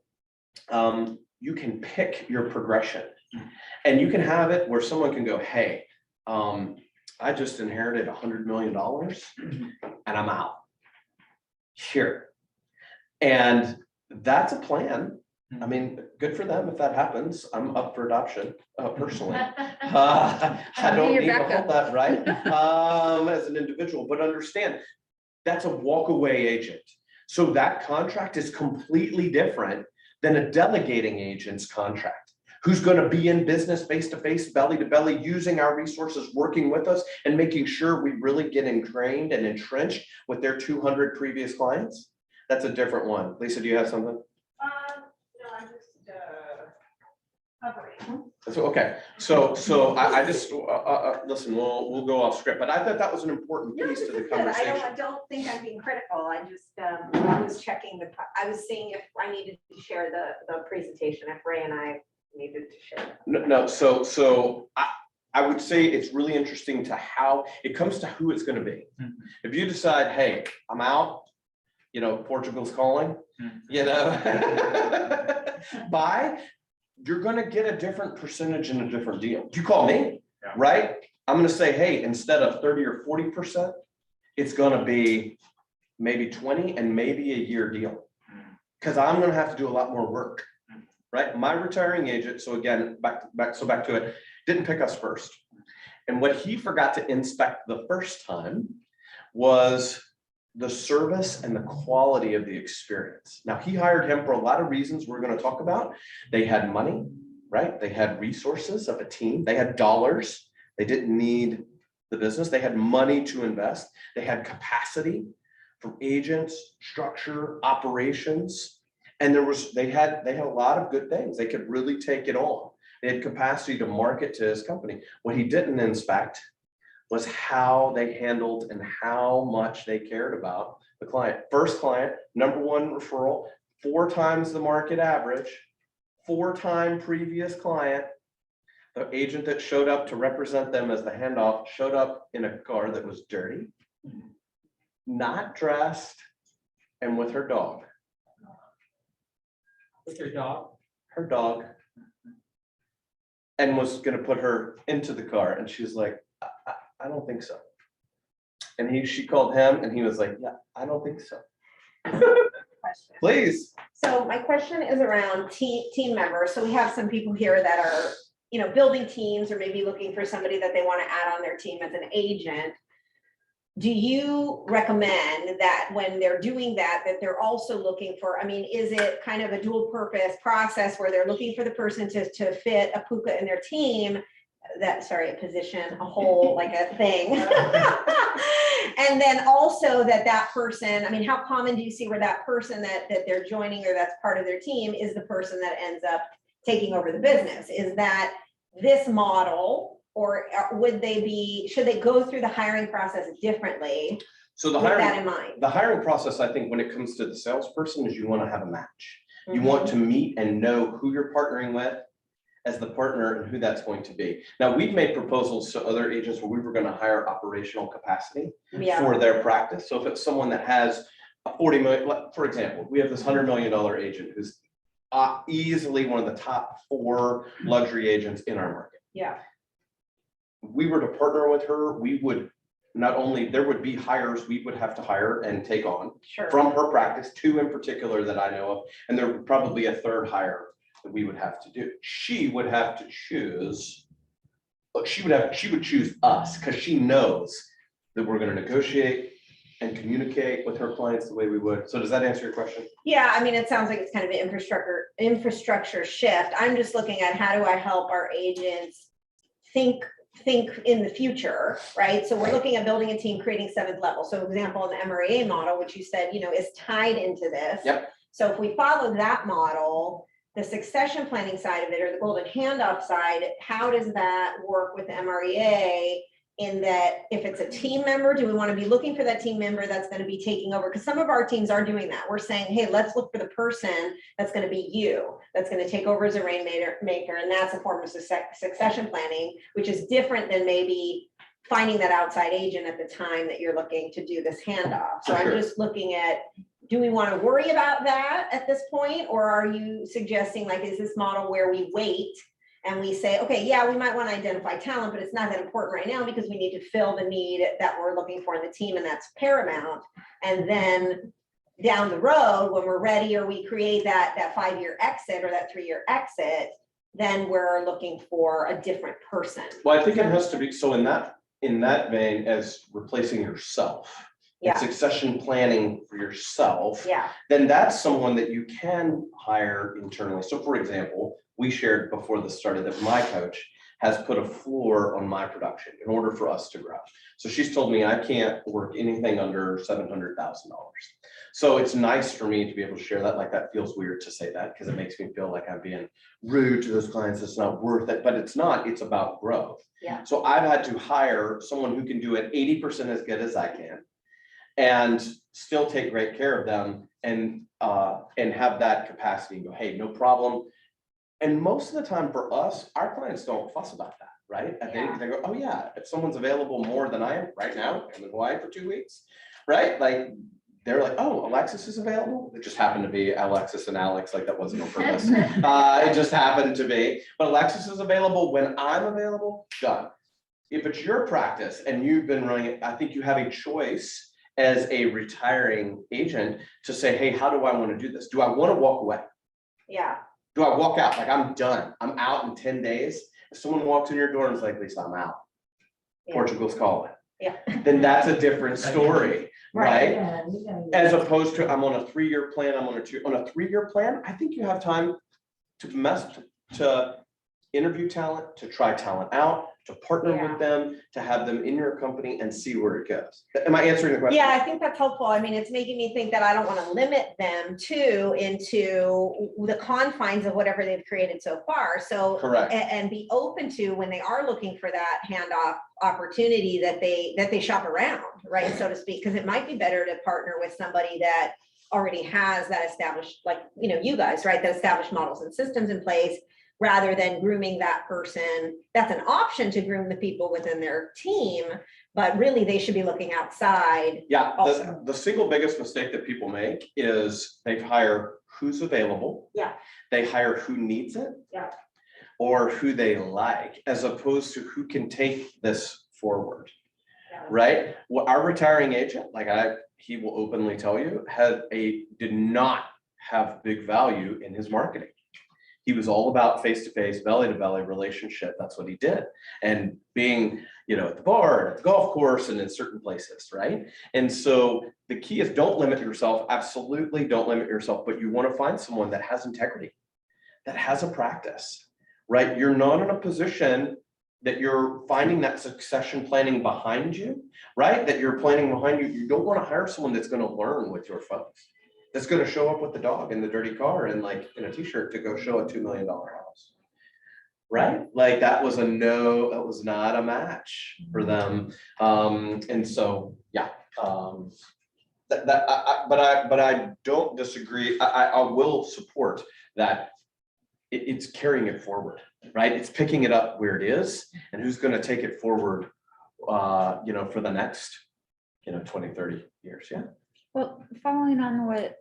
S1: you can pick your progression. And you can have it where someone can go, hey, I just inherited $100 million and I'm out here. And that's a plan. I mean, good for them if that happens. I'm up for adoption personally. I don't
S2: You're
S1: need to
S2: back
S1: hold that, right? As an individual, but understand, that's a walk-away agent. So that contract is completely different than a delegating agent's contract, who's going to be in business face-to-face, belly-to-belly, using our resources, working with us, and making sure we really get ingrained and entrenched with their 200 previous clients. That's a different one. Lisa, do you have something?
S9: No, I'm just covering.
S1: So, okay, so I just, listen, we'll go off script, but I thought that was an important
S3: No,
S1: piece
S3: this
S1: to the
S3: is good. I
S1: conversation.
S3: don't think I'm being critical. I just, I was checking I was seeing if I needed to share the presentation, if Ray and I needed to share.
S1: No, so I would say it's really interesting to how it comes to who it's gonna be.
S8: Mhm.
S1: If you decide, hey, I'm out, you know, Portugal's calling, you know, bye, you're gonna get a different percentage and a different deal. You call me,
S8: Yeah.
S1: right? I'm gonna say, hey, instead of 30 or 40%, it's gonna be maybe 20 and maybe a year deal. Because I'm gonna have to do a lot more work, right? My retiring agent, so again, back to it, didn't pick us first. And what he forgot to inspect the first time was the service and the quality of the experience. Now, he hired him for a lot of reasons we're going to talk about. They had money, right? They had resources of a team. They had dollars. They didn't need the business. They had money to invest. They had capacity for agents, structure, operations. And they had a lot of good things. They could really take it on. They had capacity to market to his company. What he didn't inspect was how they handled and how much they cared about the client. First client, number one referral, 4 times the market average, 4-time previous client. The agent that showed up to represent them as the handoff showed up in a car that was dirty, not dressed, and with her dog.
S8: With your dog?
S1: Her dog. And was gonna put her into the car, and she's like, I don't think so. And she called him and he was like, yeah, I don't think so.
S3: Question.
S1: Please.
S3: So my question is around team members. So we have some people here that are, you know, building teams or maybe looking for somebody that they want to add on their team as an agent. Do you recommend that when they're doing that they're also looking for, I mean, is it kind of a dual purpose process where they're looking for the person to fit a puka in their team? A position, a whole, like a thing. And then also that person, I mean, how common do you see where that person that they're joining or that's part of their team is the person that ends up taking over the business? Is that this model, or should they go through the hiring process differently?
S1: So
S3: With that in mind.
S1: the hiring process, I think when it comes to the salesperson is you want to have a match. You want to meet and know who you're partnering with as the partner and who that's going to be. Now, we've made proposals to other agents where we were going to hire operational capacity for their practice. So if it's someone that has a 40 million, for example, we have this $100 million agent who's easily one of the top 4 luxury agents in our market.
S3: Yeah.
S1: If we were to partner with her, we would not only, there would be hires we would have to hire and take on
S3: Sure.
S1: from her practice, 2 in particular that I know of, and there would probably be a 3rd hire that we would have to do. She would have to choose, but she would choose us because she knows that we're going to negotiate and communicate with her clients the way we would. So does that answer your question?
S3: Yeah, I mean, it sounds like it's kind of an infrastructure shift. I'm just looking at how do I help our agents think in the future, right? So we're looking at building a team, creating 7th level. So example, in the MREA model, which you said, you know, is tied into this.
S1: Yep.
S3: So if we follow that model, the succession planning side of it or the golden handoff side, how does that work with the MREA in that if it's a team member, do we want to be looking for that team member that's going to be taking over? Because some of our teams are doing that. We're saying, hey, let's look for the person that's going to be you, that's going to take over as a rainmaker, and that's a form of succession planning, which is different than maybe finding that outside agent at the time that you're looking to do this handoff. So
S1: For sure.
S3: I'm just looking at do we want to worry about that at this point? Or are you suggesting like, is this model where we wait and we say, okay, yeah, we might want to identify talent, but it's not that important right now because we need to fill the need that we're looking for in the team, and that's paramount. And then down the road, when we're ready, or we create that 5-year exit or that 3-year exit, then we're looking for a different person.
S1: Well, I think it has to be, so in that vein, as replacing yourself, and
S3: Yeah.
S1: succession planning for yourself,
S3: Yeah,
S1: then that's someone that you can hire internally. So for example, we shared before this started that my coach has put a floor on my production in order for us to grow. So she's told me I can't work anything under $700,000. So it's nice for me to be able to share that. Like, that feels weird to say that because it makes me feel like I'm being rude to those clients. It's not worth it, but it's not, it's about growth.
S3: Yeah.
S1: So I've had to hire someone who can do it 80% as good as I can and still take great care of them and have that capacity and go, hey, no problem. And most of the time for us, our clients don't fuss about that, right? I think
S3: Yeah.
S1: they go, oh yeah, if someone's available more than I am right now, I'm in Hawaii for 2 weeks, right? Like, they're like, oh, Alexis is available. It just happened to be Alexis and Alex, like that wasn't on purpose. It just happened to be, but Alexis is available when I'm available, done. If it's your practice and you've been running it, I think you have a choice as a retiring agent to say, hey, how do I want to do this? Do I want to walk away?
S3: yeah,
S1: Do I walk out? Like, I'm done. I'm out in 10 days. If someone walks in your door and is like, Lisa, I'm out.
S3: Yeah.
S1: Portugal's calling.
S3: Yeah.
S1: Then that's a different story, right?
S7: Yeah, you gotta-
S1: As opposed to, I'm on a 3-year plan, I'm on a 3-year plan. I think you have time to interview talent, to try talent out, to partner
S3: Yeah.
S1: with them, to have them in your company and see where it goes. Am I answering the question?
S3: yeah, I think that's helpful. I mean, it's making me think that I don't want to limit them into the confines of whatever they've created so far. So,
S1: Correct.
S3: and be open to, when they are looking for that handoff opportunity, that they shop around, right, so to speak, because it might be better to partner with somebody that already has that established, like, you guys, right, that established models and systems in place, rather than grooming that person. That's an option to groom the people within their team, but really they should be looking outside.
S1: Yeah,
S3: Also.
S1: the single biggest mistake that people make is they hire who's available.
S3: Yeah.
S1: They hire who needs it.
S3: Yeah.
S1: Or who they like, as opposed to who can take this forward,
S3: Yeah.
S1: right? Well, our retiring agent, he will openly tell you, did not have big value in his marketing. He was all about face-to-face, belly-to-belly relationship. That's what he did. And being, at the bar, and at the golf course, and in certain places, right? And so the key is, don't limit yourself. Absolutely don't limit yourself, but you want to find someone that has integrity, that has a practice, right? You're not in a position that you're finding that succession planning behind you, right? That you're planning behind you. You don't want to hire someone that's going to learn with your folks, that's going to show up with the dog in the dirty car and like in a t-shirt to go show a $2 million house, right? Like, that was not a match for them. And so, yeah, but I don't disagree. I will support that. It's carrying it forward, right? It's picking it up where it is, and who's going to take it forward, for the next, 20, 30 years. Yeah.
S6: Well, following on what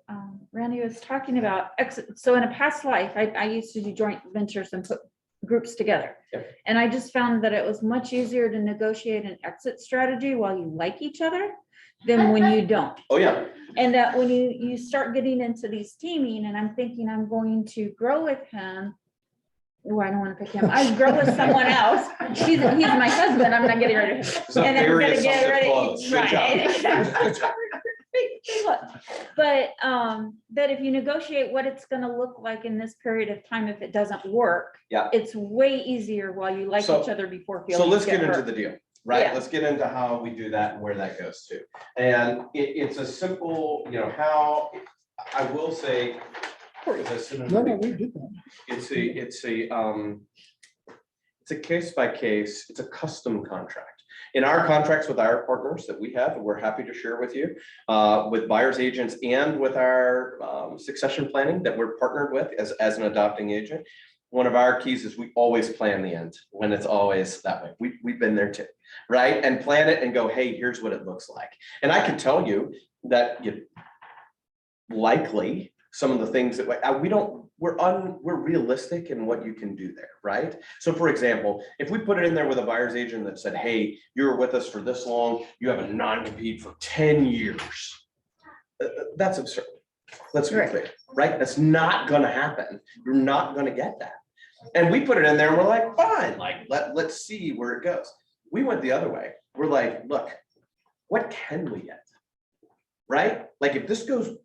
S6: Randy was talking about, so in a past life, I used to do joint ventures and put groups together.
S1: Yep.
S6: And I just found that it was much easier to negotiate an exit strategy while you like each other than when you don't.
S1: Oh, yeah.
S6: And that when you start getting into these teaming, and I'm thinking I'm going to grow with him. Oh, I don't want to pick him. I grow with someone else. He's my husband. I'm not getting rid of him.
S1: It's a
S6: And I'm
S1: very
S6: gonna get
S1: assumptive
S6: ready.
S1: close. Good
S6: Right.
S1: job.
S6: But that if you negotiate what it's gonna look like in this period of time, if it doesn't work.
S1: Yeah.
S6: It's way easier while you like
S1: So-
S6: each other before
S1: So
S6: feelings
S1: let's get into
S6: hurt.
S1: the deal, right?
S6: Yeah.
S1: Let's get into how we do that and where that goes to. And it's a simple, how, I will say. as I sit in
S4: No,
S1: the-
S4: we did that.
S1: It's a case by case, it's a custom contract. In our contracts with our partners that we have, and we're happy to share with you, with buyers agents and with our succession planning that we're partnered with as an adopting agent. One of our keys is we always plan the end when it's always that way. We've been there too, right? And plan it and go, hey, here's what it looks like. And I can tell you that likely some of the things that we're realistic in what you can do there, right? So for example, if we put it in there with a buyer's agent that said, hey, you were with us for this long, you have a non-compete for 10 years. That's absurd. Let's be clear, right? That's not gonna happen. You're not gonna get that. And we put it in there and we're like, fine, like, let's see where it goes. We went the other way. We're like, look, what can we get? Right? Like if this goes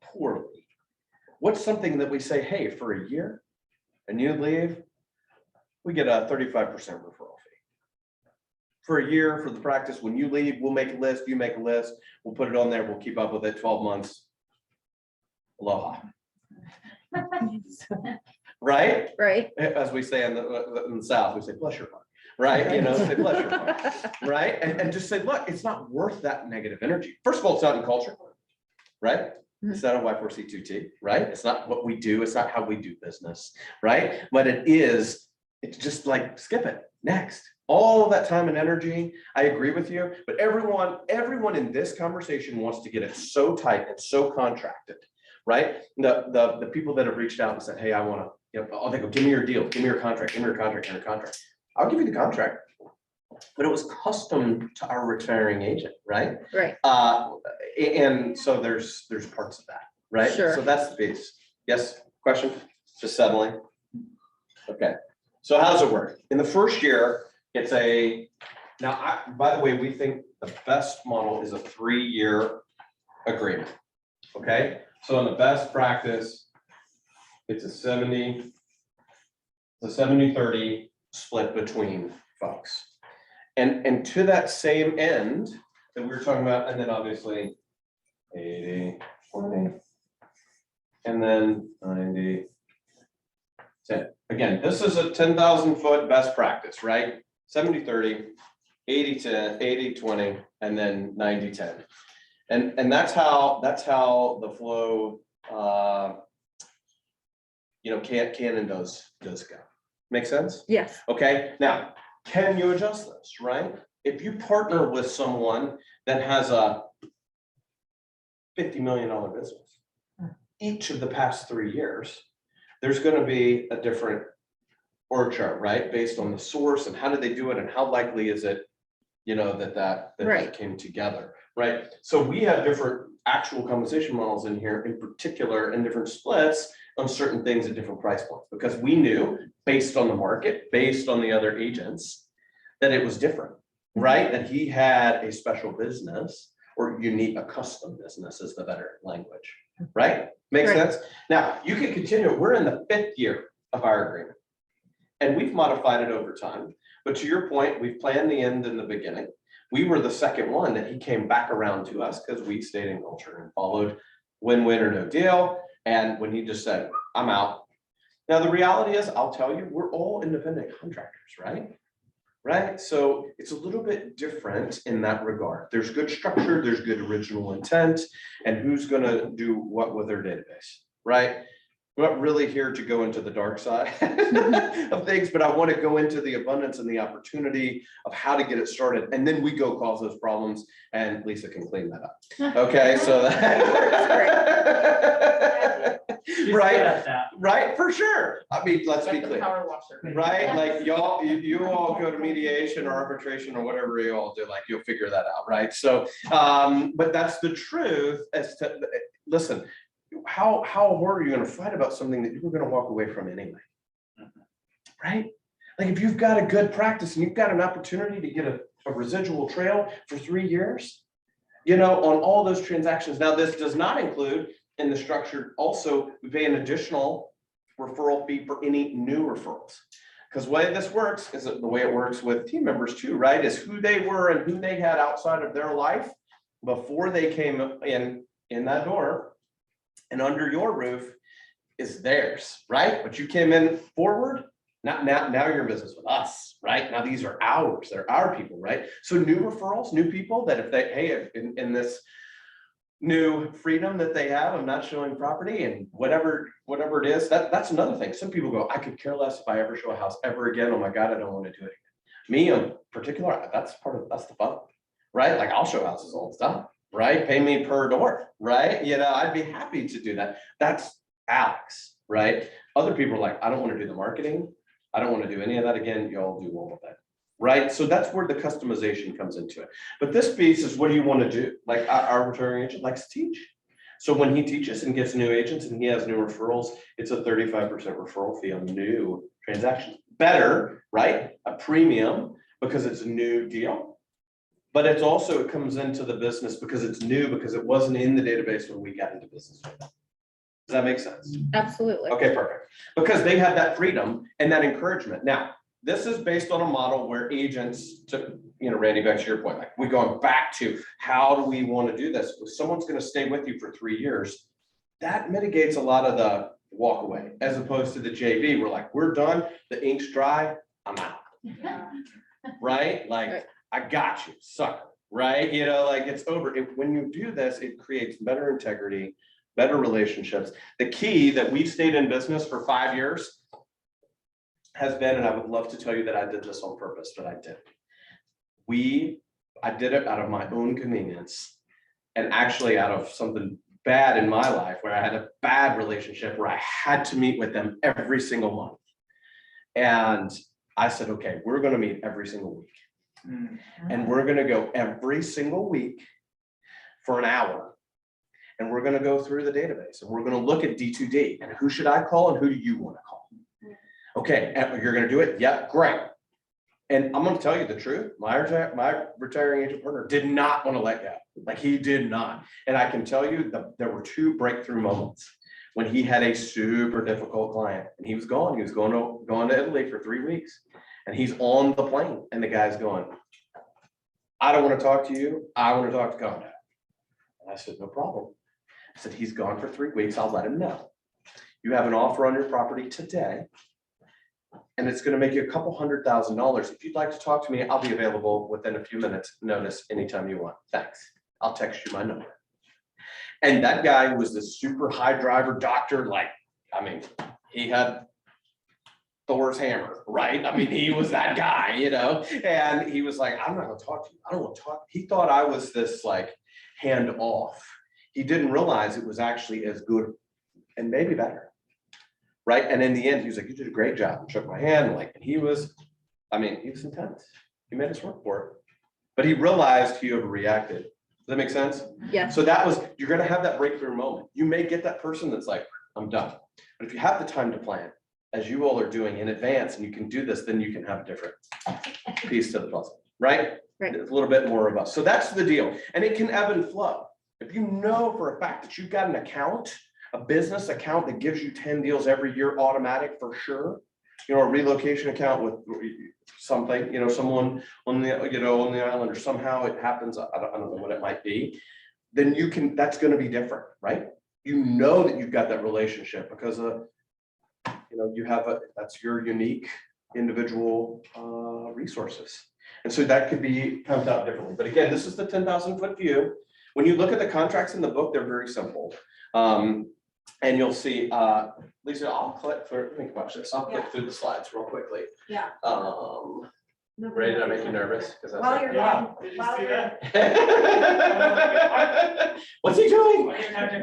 S1: poorly, what's something that we say, hey, for a year and you leave, we get a 35% referral fee. For a year for the practice, when you leave, we'll make a list, you make a list, we'll put it on there, we'll keep up with it 12 months. Aloha. Right?
S6: Right.
S1: As we say in the South, we say bless your heart, right? You know, say bless your heart, right? And just say, look, it's not worth that negative energy. First of all, it's not in culture, right? It's not a Y4C2T, right? It's not what we do. It's not how we do business, right? But it's just like, skip it, next. All of that time and energy, I agree with you, but everyone in this conversation wants to get it so tight and so contracted, right? The people that have reached out and said, hey, I want to, you know, they go, give me your deal, give me your contract, give me your contract, give me your contract. I'll give you the contract, but it was custom to our retiring agent, right?
S6: Right.
S1: And so there's parts of that, right?
S6: Sure.
S1: So that's the piece. Yes, question? Just settling. Okay. So how does it work? In the first year, it's by the way, we think the best model is a 3-year agreement. Okay. So in the best practice, it's a 70-30 split between folks. And to that same end that we were talking about, and then obviously 80, 20, and then 90, 10. Again, this is a 10,000 foot best practice, right? 70-30, 80-10, 80-20, and then 90-10. And that's how the flow, canon does go. Make sense?
S6: Yes.
S1: Okay, now, can you adjust this, right? If you partner with someone that has a $50 million business, each of the past 3 years, there's gonna be a different org chart, right? Based on the source and how did they do it and how likely is it, that came together, right? So we have different actual compensation models in here, in particular, in different splits on certain things at different price points, because we knew based on the market, based on the other agents, that it was different, right? That he had a special business or a custom business is the better language, right? Makes sense? Now, you can continue. We're in the 5th year of our agreement and we've modified it over time. But to your point, we've planned the end in the beginning. We were the second one that he came back around to us because we stayed in culture and followed win-win or no deal. And when he just said, I'm out. Now, the reality is, I'll tell you, we're all independent contractors, right? Right? So it's a little bit different in that regard. There's good structure, there's good original intent, and who's going to do what with their database, right? We're not really here to go into the dark side of things, but I want to go into the abundance and the opportunity of how to get it started. And then we go cause those problems and Lisa can clean that up. Okay, so right, for sure. I mean, let's be clear. Right, like y'all, you all go to mediation or arbitration or whatever you all do, like you'll figure that out, right? So, but that's the truth. Listen, how hard are you going to fight about something that you were going to walk away from anyway? Right? Like if you've got a good practice and you've got an opportunity to get a residual trail for 3 years, on all those transactions. Now, this does not include in the structure. Also, we pay an additional referral fee for any new referrals. Because the way this works is the way it works with team members too, right? Is who they were and who they had outside of their life before they came in that door and under your roof is theirs, right? But you came in forward, now you're in business with us, right? Now these are ours, they're our people, right? So new referrals, new people that if they, hey, in this new freedom that they have of not showing property and whatever it is, that's another thing. Some people go, I could care less if I ever show a house ever again. Oh my God, I don't want to do it again. Me in particular, that's the fun, right? Like I'll show houses all the time. right? Pay me per door, right? You know, I'd be happy to do that. That's Alex, right? Other people are like, I don't want to do the marketing. I don't want to do any of that again. Y'all do all of that, right? So that's where the customization comes into it. But this piece is, what do you want to do? Like our returning agent likes to teach. So when he teaches and gets new agents and he has new referrals, it's a 35% referral fee on new transactions. Better, right? A premium because it's a new deal. But it's also, it comes into the business because it's new, because it wasn't in the database when we got into business with them. Does that make sense?
S6: Absolutely.
S1: Okay, perfect. Because they have that freedom and that encouragement. Now, this is based on a model where agents to, you know, Randy, back to your point, like we're going back to how do we want to do this? If someone's going to stay with you for 3 years, that mitigates a lot of the walk away, as opposed to the JV. We're like, we're done, the ink's dry, I'm out. Right? Like,
S6: Right.
S1: I got you, sucker, right? You know, like it's over. When you do this, it creates better integrity, better relationships. The key that we've stayed in business for 5 years has been, and I would love to tell you that I did this on purpose, but I didn't. I did it out of my own convenience, and actually out of something bad in my life where I had a bad relationship where I had to meet with them every single month. And I said, okay, we're going to meet every single week. And we're going to go every single week for an hour. And we're going to go through the database and we're going to look at D2D and who should I call and who do you want to call? Okay, and you're going to do it? Yep, great. And I'm going to tell you the truth. My retiring agent partner did not want to let go. Like he did not. And I can tell you that there were 2 breakthrough moments when he had a super difficult client and he was gone. He was going to Italy for 3 weeks and he's on the plane and the guy's going, I don't want to talk to you. I want to talk to Contact. And I said, no problem. I said, he's gone for 3 weeks. I'll let him know. You have an offer on your property today. And it's going to make you a couple $100,000. If you'd like to talk to me, I'll be available within a few minutes notice anytime you want. Thanks. I'll text you my number. And that guy was the super high driver doctor. Like, I mean, he had Thor's hammer, right? I mean, he was that guy, you know, and he was like, I'm not going to talk to you. I don't want to talk. He thought I was this like hand off. He didn't realize it was actually as good and maybe better. Right. And in the end, he was like, you did a great job. And shook my hand. Like, and he was intense. He made us work for it. But he realized he overreacted. Does that make sense?
S6: Yes.
S1: So you're going to have that breakthrough moment. You may get that person that's like, I'm done. But if you have the time to plan, as you all are doing in advance, and you can do this, then you can have a different piece to the puzzle. Right?
S6: Right.
S1: It's a little bit more of us. So that's the deal. And it can ebb and flow. If you know for a fact that you've got an account, a business account that gives you 10 deals every year, automatic for sure, you know, a relocation account with something, you know, someone on the, you know, on the island, or somehow it happens, I don't know what it might be, then you can, that's going to be different, right? You know that you've got that relationship because you know, you have that's your unique individual resources. And so that could be pumped out differently. But again, this is the 10,000-foot view. When you look at the contracts in the book, they're very simple. And you'll see, Lisa, I'll click through, let me watch this. I'll click through the slides real quickly.
S3: Yeah.
S1: Ray, did I make you nervous?
S3: While you're
S9: Yeah.
S3: doing,
S9: Did you
S3: while
S9: see
S3: you're,
S9: that?
S1: What's he doing?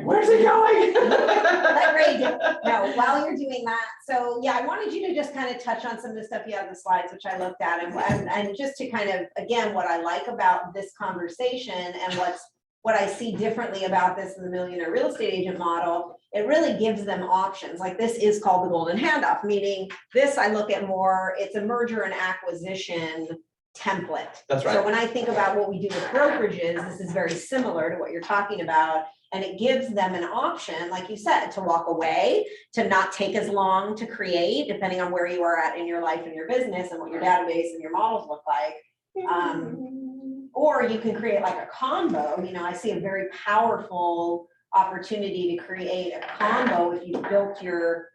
S1: Where's he going?
S3: let Ray do, no, while you're doing that, so yeah, I wanted you to just kind of touch on some of the stuff you have in the slides, which I looked at, and just to kind of, again, what I like about this conversation and what I see differently about this in the millionaire real estate agent model, it really gives them options. Like this is called the Golden Handoff, meaning this I look at more, it's a merger and acquisition template.
S1: That's right.
S3: So when I think about what we do with brokerages, this is very similar to what you're talking about. And it gives them an option, like you said, to walk away, to not take as long to create, depending on where you are at in your life and your business and what your database and your models look like. Or you can create like a combo. You know, I see a very powerful opportunity to create a combo if you built your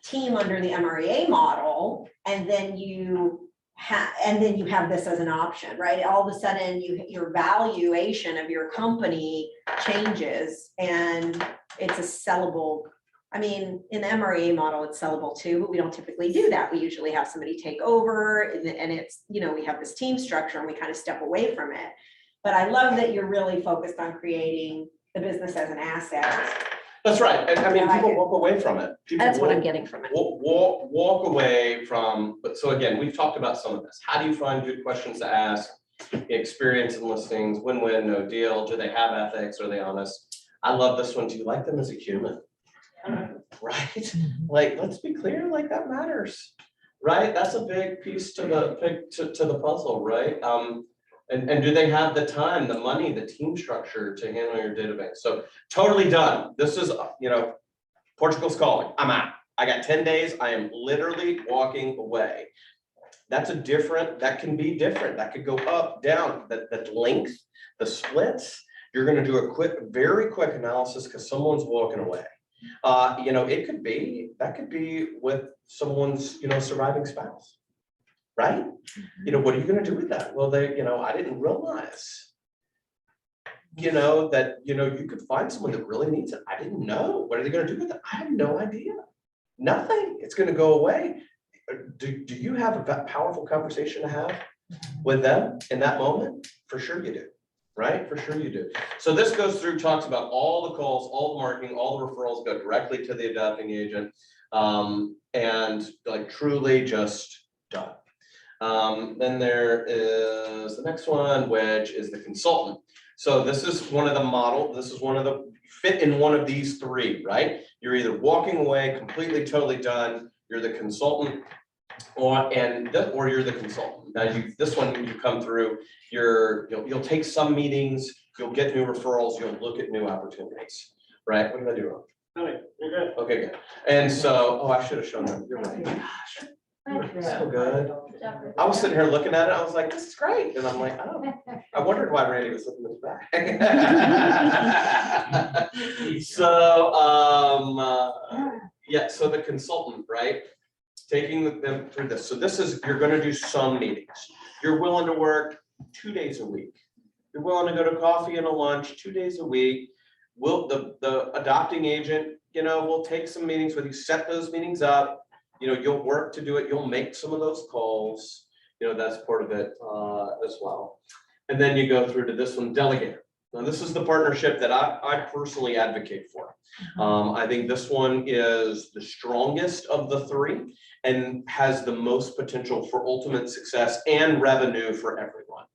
S3: team under the MREA model, and then you have this as an option, right? All of a sudden your valuation of your company changes and it's a sellable. I mean, in the MREA model, it's sellable too, but we don't typically do that. We usually have somebody take over and it's, you know, we have this team structure and we kind of step away from it. But I love that you're really focused on creating the business as an asset.
S1: That's right. And I mean,
S3: I like
S1: people
S3: it.
S1: walk away from it. People
S2: That's what I'm
S1: walk-
S2: getting from it.
S1: walk away from, but so again, we've talked about some of this. How do you find good questions to ask? Experience in listings, win-win, no deal. Do they have ethics? Are they honest? I love this one. Do you like them as a human? Right? Like, let's be clear, like that matters, right? That's a big piece to the puzzle, right? And do they have the time, the money, the team structure to handle your database? So totally done. This is, Portugal's calling. I'm out. I got 10 days. I am literally walking away. That's that can be different. That could go up, down, that length, the splits. You're gonna do a very quick analysis because someone's walking away. That could be with someone's, surviving spouse, right? What are you gonna do with that? Well, I didn't realize, that, you could find someone that really needs it. I didn't know. What are they gonna do with it? I have no idea. Nothing. It's gonna go away. Do you have a powerful conversation to have with them in that moment? For sure you do, right? For sure you do. So this goes through, talks about all the calls, all the marketing, all the referrals go directly to the adopting agent. And like truly just done. Then there is the next one, which is the consultant. So this is one of the fit in one of these three, right? You're either walking away completely, totally done. You're the consultant, or you're the consultant. Now this one, when you come through, you'll take some meetings, you'll get new referrals, you'll look at new opportunities, right? What did I do wrong? No, you're good. Okay, good. And so, I should have shown them. You're right. Gosh, you're so good. I was sitting here looking at it. I was like, this is great. And I'm like, oh, I wondered why Randy was looking at back. So the consultant, right? Taking them through this. So you're gonna do some meetings. You're willing to work 2 days a week. You're willing to go to coffee and a lunch 2 days a week. The adopting agent, will take some meetings with you, set those meetings up. You'll work to do it. You'll make some of those calls. That's part of it as well. And then you go through to this one, delegator. Now, this is the partnership that I personally advocate for. I think this one is the strongest of the three and has the most potential for ultimate success and revenue for everyone.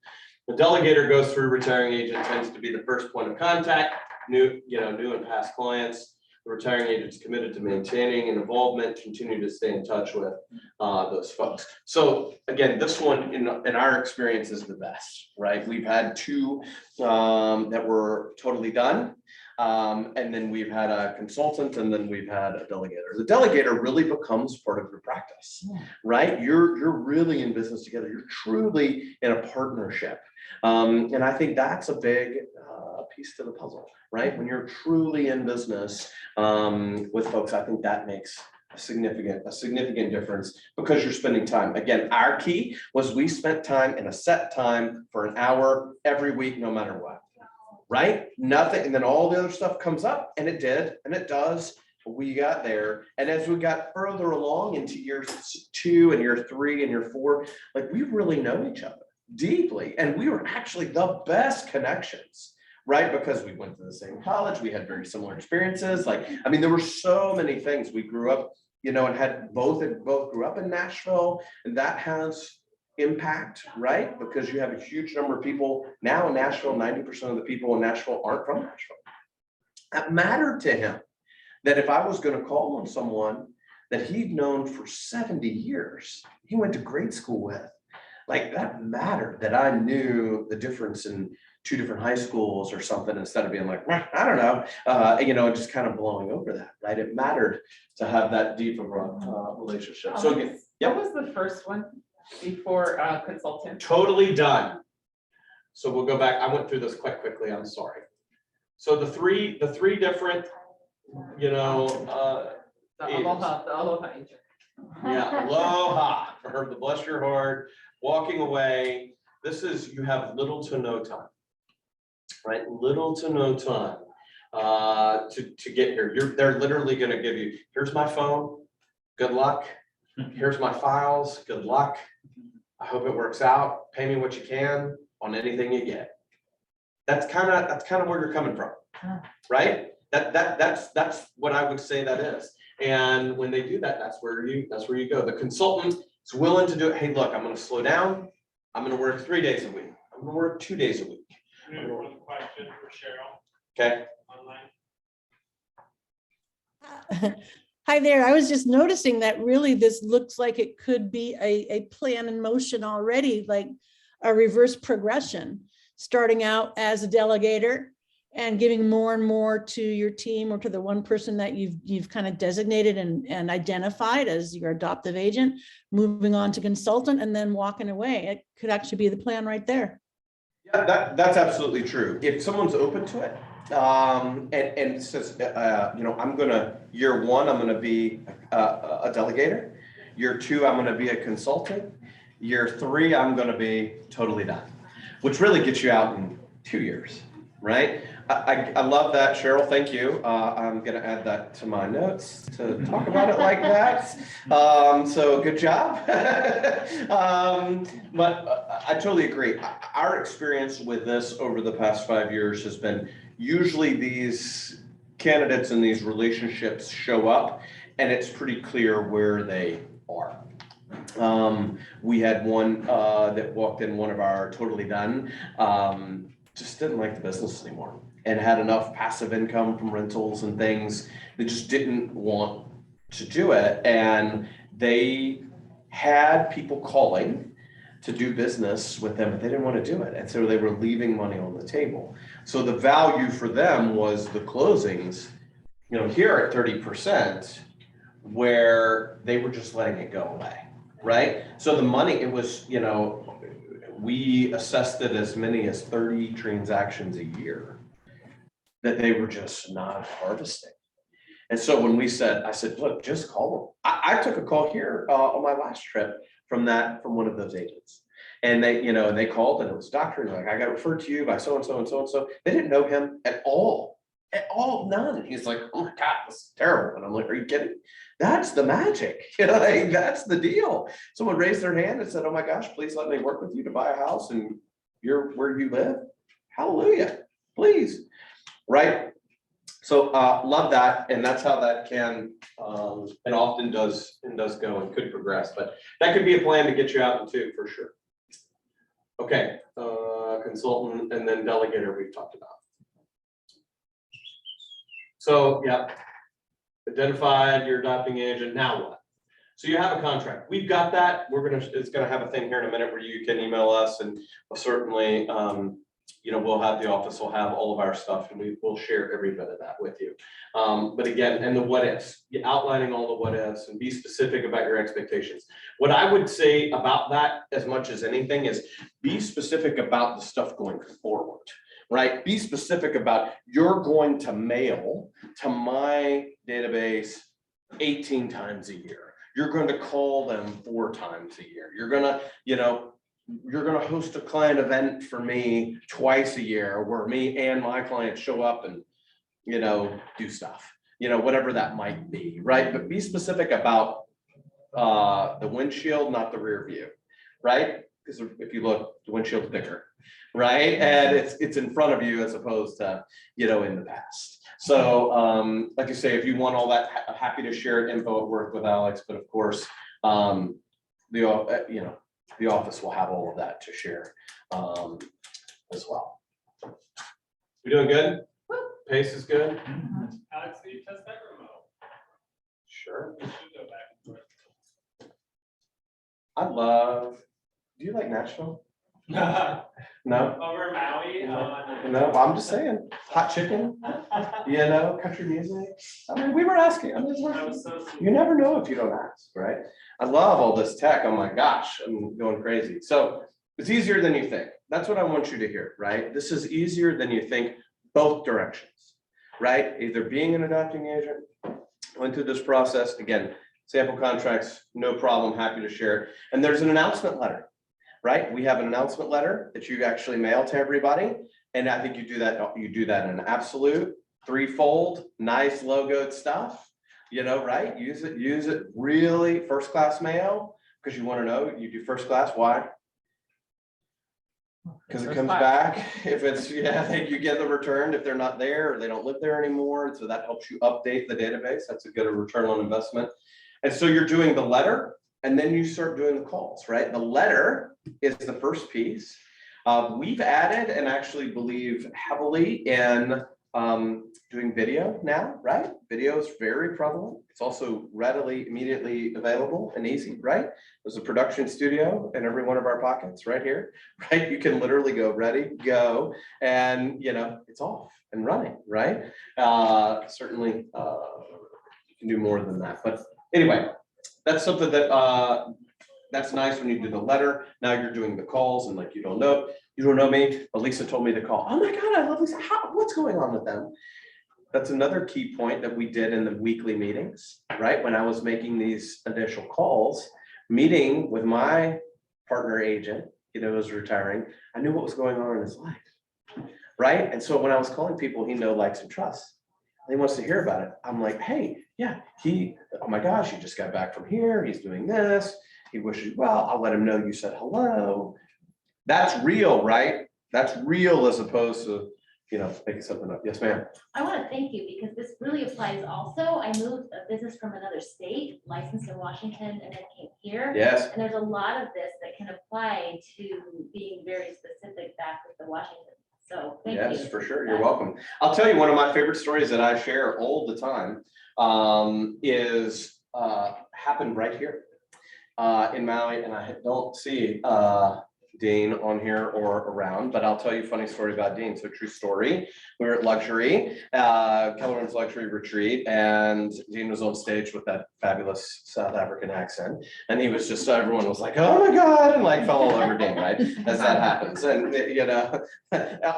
S1: The delegator goes through retiring agent, tends to be the first point of contact, new and past clients. The retiring agent's committed to maintaining an involvement, continue to stay in touch with those folks. So again, this one in our experience is the best, right? We've had two that were totally done. And then we've had a consultant and then we've had a delegator. The delegator really becomes part of your practice, right? You're really in business together. You're truly in a partnership. And I think that's a big piece to the puzzle, right? When you're truly in business with folks, I think that makes a significant difference because you're spending time. Again, our key was we spent time in a set time for an hour every week, no matter what, right? Nothing, and then all the other stuff comes up, and it did, and it does. We got there, and as we got further along into year 2 and year 3 and year 4, like we really know each other deeply, and we were actually the best connections, right? Because we went to the same college, we had very similar experiences. Like, I mean, there were so many things. We grew up, and had both grew up in Nashville, and that has impact, right? Because you have a huge number of people now in Nashville. 90% of the people in Nashville aren't from Nashville. That mattered to him. That if I was going to call on someone that he'd known for 70 years, he went to grade school with, like that mattered, that I knew the difference in 2 different high schools or something, instead of being like, I don't know, just kind of blowing over that, right? It mattered to have that deep of a relationship. So again,
S10: What was the first one before consultant?
S1: totally done. So we'll go back. I went through this quite quickly. I'm sorry. So the three different,
S10: The aloha agent.
S1: yeah, aloha, for the bless your heart, walking away. This is, you have little to no time, right? Little to no time to get here. They're literally going to give you, here's my phone, good luck. Here's my files, good luck. I hope it works out. Pay me what you can on anything you get. That's kind of where you're coming from, right? That's what I would say that is. And when they do that, that's where you go. The consultant is willing to do it. Hey, look, I'm going to slow down. I'm going to work 3 days a week. I'm going to work 2 days a week.
S9: One question for Cheryl
S1: Okay.
S9: online.
S4: Hi there. I was just noticing that really this looks like it could be a plan in motion already, like a reverse progression, starting out as a delegator and giving more and more to your team or to the one person that you've kind of designated and identified as your adoptive agent, moving on to consultant and then walking away. It could actually be the plan right there.
S1: Yeah, that's absolutely true. If someone's open to it, and says, I'm gonna, year one, I'm gonna be a delegator. Year two, I'm gonna be a consultant. Year three, I'm gonna be totally done, which really gets you out in 2 years, right? I love that, Cheryl, thank you. I'm gonna add that to my notes to talk about it like that. So good job. But I totally agree. Our experience with this over the past 5 years has been usually these candidates and these relationships show up and it's pretty clear where they are. We had one that walked in, one of our totally done, just didn't like the business anymore and had enough passive income from rentals and things. They just didn't want to do it. And they had people calling to do business with them, but they didn't want to do it. And so they were leaving money on the table. So the value for them was the closings, here at 30%, where they were just letting it go away, right? So the money, it was, we assessed it as many as 30 transactions a year that they were just not harvesting. And so when I said, look, just call them. I took a call here on my last trip from one of those agents. And they called and it was doctor, and like, I got referred to you by so-and-so and so-and-so. They didn't know him at all, none. And he's like, oh my God, this is terrible. And I'm like, are you kidding? That's the magic, that's the deal. Someone raised their hand and said, oh my gosh, please let me work with you to buy a house and you're where you live. Hallelujah, please. Right? So love that. And that's how that can and often does go and could progress, but that could be a plan to get you out into for sure. Okay, consultant and then delegator we've talked about. So yeah, identified your adopting agent, now what? So you have a contract. We've got that. It's gonna have a thing here in a minute where you can email us, and we'll certainly the office will have all of our stuff and we'll share every bit of that with you. But again, and the what ifs, outlining all the what ifs and be specific about your expectations. What I would say about that as much as anything is be specific about the stuff going forward, right? Be specific about you're going to mail to my database 18 times a year. You're going to call them 4 times a year. You're going to host a client event for me twice a year where me and my clients show up and, do stuff, whatever that might be, right? But be specific about the windshield, not the rear view, right? Because if you look, the windshield's bigger, right? And it's in front of you as opposed to, in the past. So like I say, if you want all that, happy to share info at work with Alex, but of course, the office will have all of that to share as well. We doing good? Pace is good?
S9: Alex, can you test that remote?
S1: Sure.
S9: We should go back and
S1: Do you like Nashville?
S9: forth.
S1: No?
S9: Over Maui.
S1: No, I'm just saying, hot chicken, country music. I mean, we were asking,
S9: That was so sweet.
S1: you never know if you don't ask, right? I love all this tech. Oh my gosh, I'm going crazy. So it's easier than you think. That's what I want you to hear, right? This is easier than you think, both directions, right? Either being an adopting agent, went through this process, again, sample contracts, no problem, happy to share it. And there's an announcement letter, right? We have an announcement letter that you actually mail to everybody. And I think you do that in an absolute 3-fold, nice logoed stuff, right? Use it really first class mail, because you want to know, you do first class, why? Because it
S10: There's
S1: comes
S10: five.
S1: back, if it's, yeah, you get them returned if they're not there or they don't live there anymore. And so that helps you update the database. That's a good return on investment. And so you're doing the letter and then you start doing the calls, right? The letter is the first piece. We've added and actually believe heavily in doing video now, right? Video is very prevalent. It's also readily, immediately available and easy, right? There's a production studio in every one of our pockets right here, right? You can literally go ready, go, and it's off and running, right? Certainly, you can do more than that. But anyway, that's something that that's nice when you do the letter. Now you're doing the calls and like you don't know me, but Lisa told me to call. Oh my God, I love Lisa. What's going on with them? That's another key point that we did in the weekly meetings, right? When I was making these initial calls, meeting with my partner agent, who's retiring, I knew what was going on in his life, right? And so when I was calling people he knows, likes, and trusts, and he wants to hear about it. I'm like, hey, yeah, oh my gosh, he just got back from here. He's doing this. He wishes you well. I'll let him know you said hello. That's real, right? That's real as opposed to, making something up. Yes, ma'am.
S5: I want to thank you because this really applies also. I moved a business from another state, licensed in Washington, and then came here.
S1: Yes.
S5: And there's a lot of this that can apply to being very specific back with the Washington. So thank you.
S1: Yes, for sure. You're welcome. I'll tell you one of my favorite stories that I share all the time is happened right here in Maui, and I don't see Dean on here or around, but I'll tell you a funny story about Dean. So true story. We were at Luxury, KWRM's Luxury Retreat, and Dean was on stage with that fabulous South African accent. And he was just, everyone was like, oh my God, and like fell all over Dean, right? As that happens. And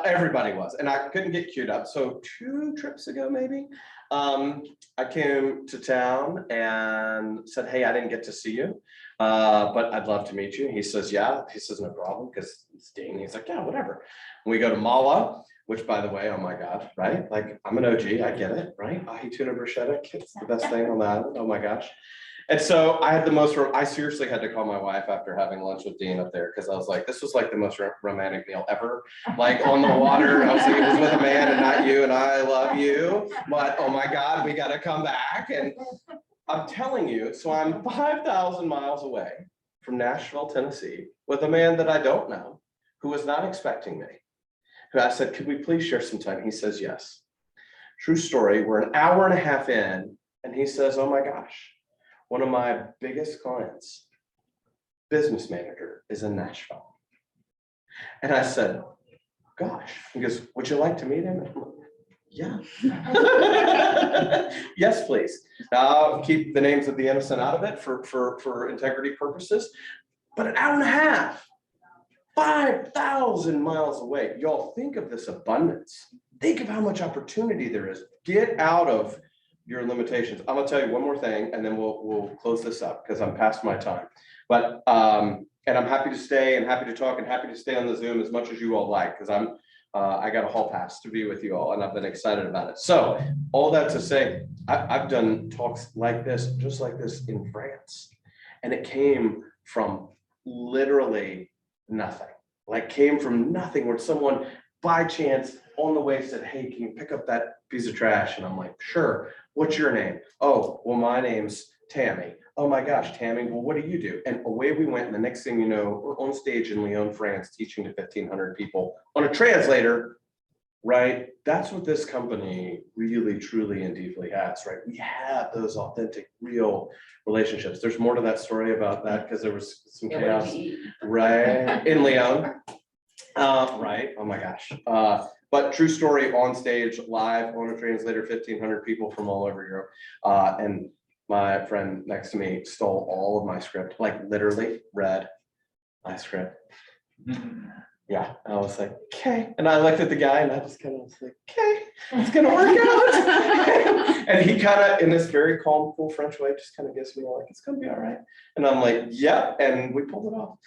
S1: everybody was, and I couldn't get queued up. So 2 trips ago, maybe, I came to town and said, hey, I didn't get to see you, but I'd love to meet you. He says, yeah. He says, no problem, because it's Dean. He's like, yeah, whatever. We go to Mala, which, by the way, oh my God, right? Like, I'm an OG, I get it, right? Ahi tuna bruschetta, it's the best thing on the island. Oh my gosh. And so I seriously had to call my wife after having lunch with Dean up there, because I was like, this was like the most romantic meal ever. Like on the water, I was like, it was with a man and not you, and I love you, but oh my God, we got to come back. And I'm telling you, so I'm 5,000 miles away from Nashville, Tennessee, with a man that I don't know, who was not expecting me. Who I said, could we please share some time? He says, yes. True story. We're an hour and a half in, and he says, oh my gosh, one of my biggest clients, business manager, is in Nashville. And I said, gosh, he goes, would you like to meet him? I'm like, yeah. Yes, please. I'll keep the names of the innocent out of it for integrity purposes. But an hour and a half, 5,000 miles away. Y'all think of this abundance. Think of how much opportunity there is. Get out of your limitations. I'm gonna tell you one more thing, and then we'll close this up because I'm past my time. But and I'm happy to stay and happy to talk and happy to stay on the Zoom as much as you all like, because I got a hall pass to be with you all, and I've been excited about it. So all that to say, I've done talks like this, just like this in France, and it came from literally nothing. Like came from nothing, where someone by chance on the way said, hey, can you pick up that piece of trash? And I'm like, sure. What's your name? Oh, well, my name's Tammy. Oh my gosh, Tammy, well, what do you do? And away we went. And the next thing you know, we're on stage in Lyon, France, teaching to 1,500 people on a translator, right? That's what this company really, truly, and deeply has, right? We have those authentic, real relationships. There's more to that story about that because there was some chaos, right? In Lyon, right? Oh my gosh. But true story, on stage, live, on a translator, 1,500 people from all over Europe. And my friend next to me stole all of my script, like literally read my script. Yeah, I was like, okay. And I looked at the guy and I just kind of was like, okay, it's gonna work out. And he kind of, in this very calm, cool French way, just kind of gives me like, it's gonna be all right. And I'm like, yep. And we pulled it off.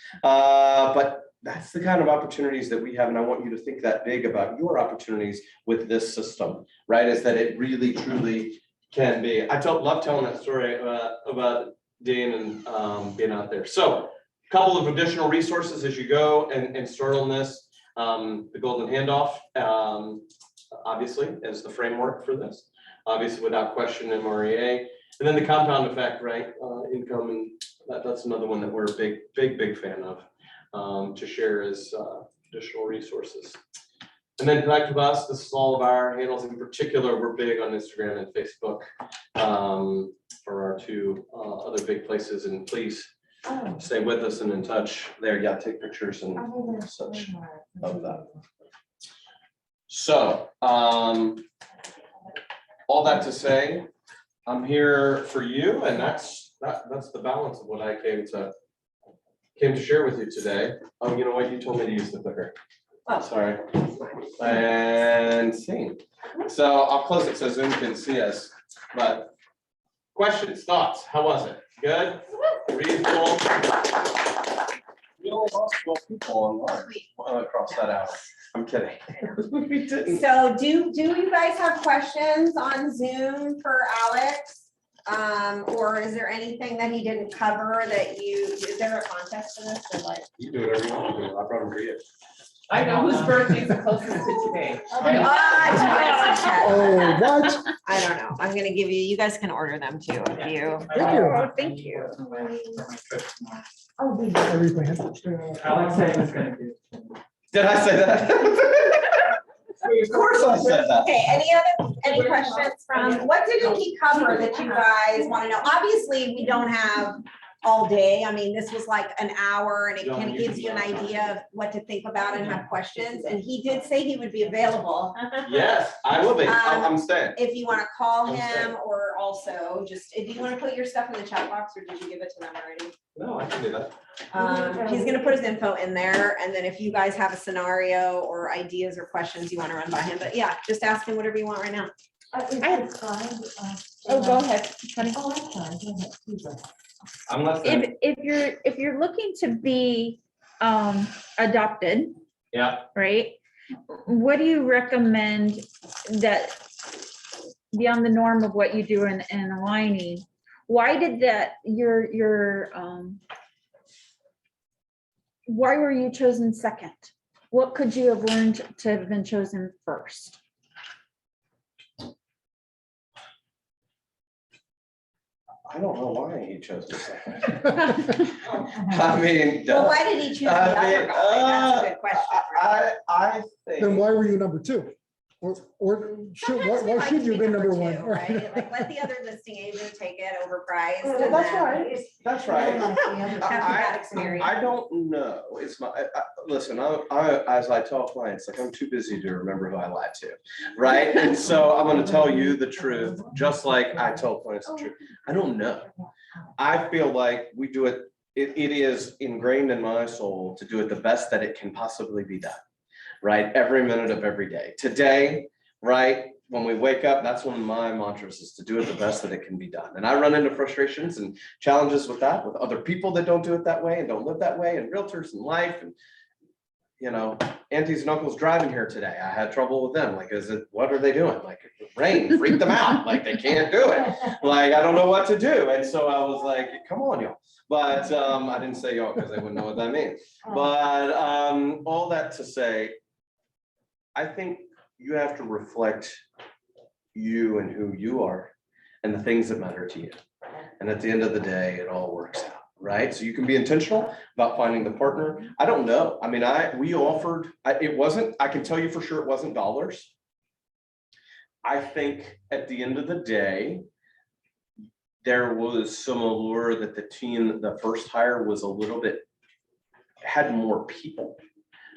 S1: But that's the kind of opportunities that we have. And I want you to think that big about your opportunities with this system, right? Is that it really, truly can be. I love telling that story about Dean and being out there. So a couple of additional resources as you go and start on this. The Golden Handoff, obviously, is the framework for this. Obviously, without question, MREA. And then the compound effect, right? Income, and that's another one that we're a big fan of, to share as additional resources. And then Connect with Us, this is all of our handles. In particular, we're big on Instagram and Facebook for our two other big places. And please stay with us and in touch there. Yeah, take pictures and such of that. So, all that to say, I'm here for you, and that's the balance of what I came to share with you today. Oh, you know what? You told me to use the clicker. Oh, sorry. And scene. So I'll close it so Zoom can see us. But questions, thoughts? How was it? Good? Reasonable? We only lost 12 people online. Cross that out. I'm kidding. We didn't.
S3: So do you guys have questions on Zoom for Alex? Or is there anything that he didn't cover that is there a context to this or like?
S1: You do whatever you want to do. I brought him for you.
S10: I know whose birthday is the closest to today.
S3: Oh,
S11: what?
S3: I don't know. I'm gonna give you guys can order them too if you.
S11: Thank you.
S3: Oh, thank you.
S11: Everything.
S8: Alex said he was gonna do.
S1: Did I say that? Of course I said that.
S3: Okay, any questions from, what didn't he cover that you guys want to know? Obviously, we don't have all day. I mean, this was like an hour and it kind of gives you an idea of what to think about and have questions. And he did say he would be available.
S1: Yes, I will be. I'm staying.
S3: If you want to call
S1: Okay.
S3: him or also just, do you want to put your stuff in the chat box or did you give it to them already?
S1: No, I can do that.
S3: He's gonna put his info in there, and then if you guys have a scenario or ideas or questions you wanna run by him, but yeah, just ask him whatever you want right now.
S6: Oh, go ahead. Honey.
S7: Oh, I'm sorry. Go ahead. Please go ahead.
S1: I'm listening.
S6: If you're looking to be adopted,
S1: Yeah.
S6: right? What do you recommend that beyond the norm of what you do in aligning? Why did that why were you chosen second? What could you have learned to have been chosen first?
S1: I don't know why he chose this. I mean,
S3: Well, why did he choose the other guy? That's a good question.
S1: I think.
S11: Then why were you number two? Or should,
S3: Sometimes we
S11: why
S3: like
S11: should
S3: to
S11: you
S3: be
S11: be
S3: number
S11: number
S3: two,
S11: one?
S3: right? Like, let the other listing agent take it overpriced. and
S1: That's
S3: then
S1: right. That's right.
S3: Have that experience.
S1: I don't know. It's my, listen, as I tell clients, like I'm too busy to remember who I lied to, right? And so I'm gonna tell you the truth, just like I tell clients the truth. I don't know. I feel like we do it, it is ingrained in my soul to do it the best that it can possibly be done, right? Every minute of every day. Today, right? When we wake up, that's one of my mantras is to do it the best that it can be done. And I run into frustrations and challenges with that, with other people that don't do it that way and don't live that way, and realtors in life. And, you know, aunties and uncles driving here today, I had trouble with them. Like, what are they doing? Like, rain freaked them out. Like, they can't do it. Like, I don't know what to do. And so I was like, come on, y'all. But I didn't say y'all because they wouldn't know what that means. But all that to say, I think you have to reflect you and who you are and the things that matter to you. And at the end of the day, it all works out, right? So you can be intentional about finding the partner. I don't know. I mean, we offered, it wasn't, I can tell you for sure it wasn't dollars. I think at the end of the day, there was some allure that the team, the first hire was a little bit, had more people,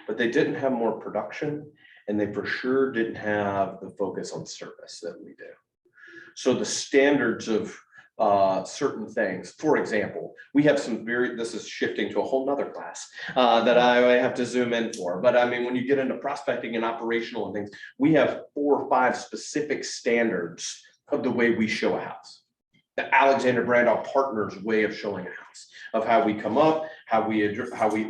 S1: but they didn't have more production. And they for sure didn't have the focus on service that we do. So the standards of certain things, for example, we have some this is shifting to a whole nother class that I have to zoom in for. But I mean, when you get into prospecting and operational and things, we have 4 or 5 specific standards of the way we show a house. The Alexander Brandau Partners way of showing a house, of how we come up, how we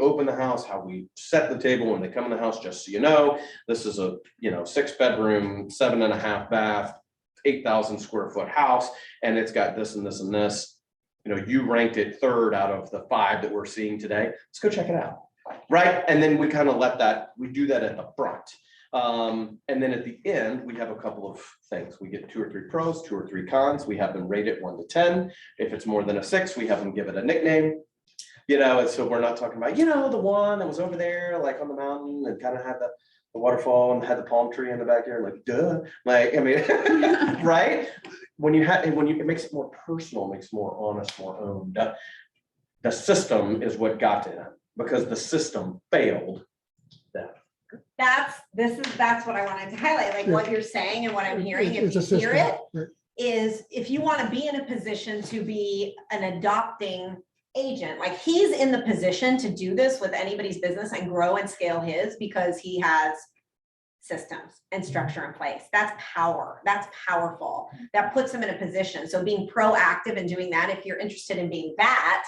S1: open the house, how we set the table when they come in the house. Just so you know, this is a 6-bedroom, 7.5 bath, 8,000 square foot house, and it's got this and this and this. You ranked it 3rd out of the 5 that we're seeing today. Let's go check it out. right? And then we kind of we do that at the front. And then at the end, we have a couple of things. We get 2 or 3 pros, 2 or 3 cons. We have them rate it 1 to 10. If it's more than a 6, we have them give it a nickname. And so we're not talking about, the one that was over there, like on the mountain and kind of had the waterfall and had the palm tree in the backyard, like, duh. Like, I mean, right? It makes it more personal, makes it more honest, more owned. The system is what got to him because the system failed them.
S3: That's what I wanted to highlight, like what you're saying and what I'm hearing, if
S11: It's a
S3: you hear
S11: system,
S3: it,
S11: right.
S3: is if you want to be in a position to be an adopting agent, like he's in the position to do this with anybody's business and grow and scale his because he has systems and structure in place. That's power. That's powerful. That puts him in a position. So being proactive and doing that, if you're interested in being that,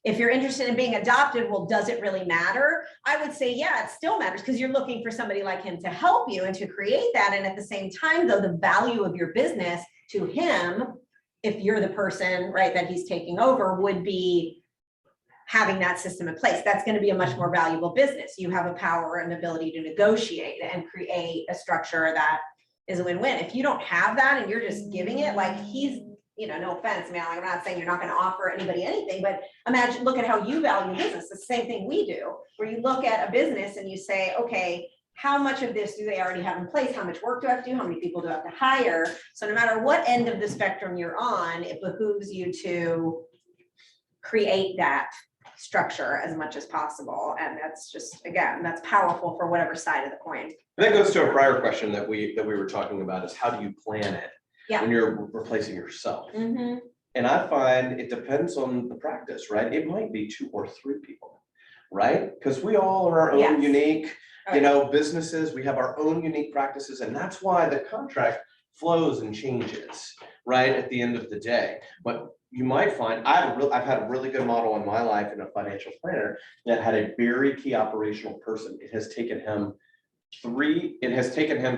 S3: if you're interested in being adopted, well, does it really matter? I would say, yeah, it still matters because you're looking for somebody like him to help you and to create that. And at the same time, though, the value of your business to him, if you're the person, right, that he's taking over, would be having that system in place. That's going to be a much more valuable business. You have a power and ability to negotiate and create a structure that is a win-win. If you don't have that and you're just giving it, like he's, no offense, man, I'm not saying you're not going to offer anybody anything, but imagine, look at how you value business. The same thing we do, where you look at a business and you say, okay, how much of this do they already have in place? How much work do I have to do? How many people do I have to hire? So no matter what end of the spectrum you're on, it behooves you to create that structure as much as possible. And that's just, again, that's powerful for whatever side of the coin.
S1: That goes to a prior question that we were talking about is how do you plan it when you're replacing yourself?
S3: Mm-hmm.
S1: And I find it depends on the practice, right? It might be 2 or 3 people, right? Because we all are our own unique, businesses. We have our own unique practices. And that's why the contract flows and changes, right? At the end of the day. But you might find, I've had a really good model in my life in a financial planner that had a very key operational person. It has taken him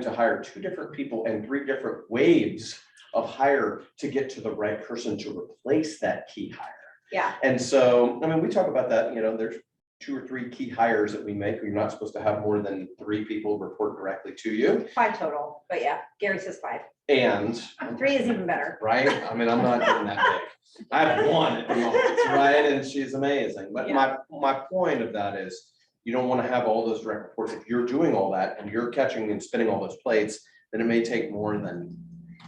S1: to hire 2 different people and 3 different waves of hire to get to the right person to replace that key hire.
S3: Yeah.
S1: And so, I mean, we talk about that, there's 2 or 3 key hires that we make. You're not supposed to have more than 3 people report directly to you.
S3: 5 total, but yeah, Gary says 5.
S1: And
S3: 3 is even better.
S1: right? I mean, I'm not getting that big. I have 1 at the moment, right? And she's amazing. But my point of that is you don't want to have all those direct reports. If you're doing all that and you're catching and spinning all those plates, then it may take more than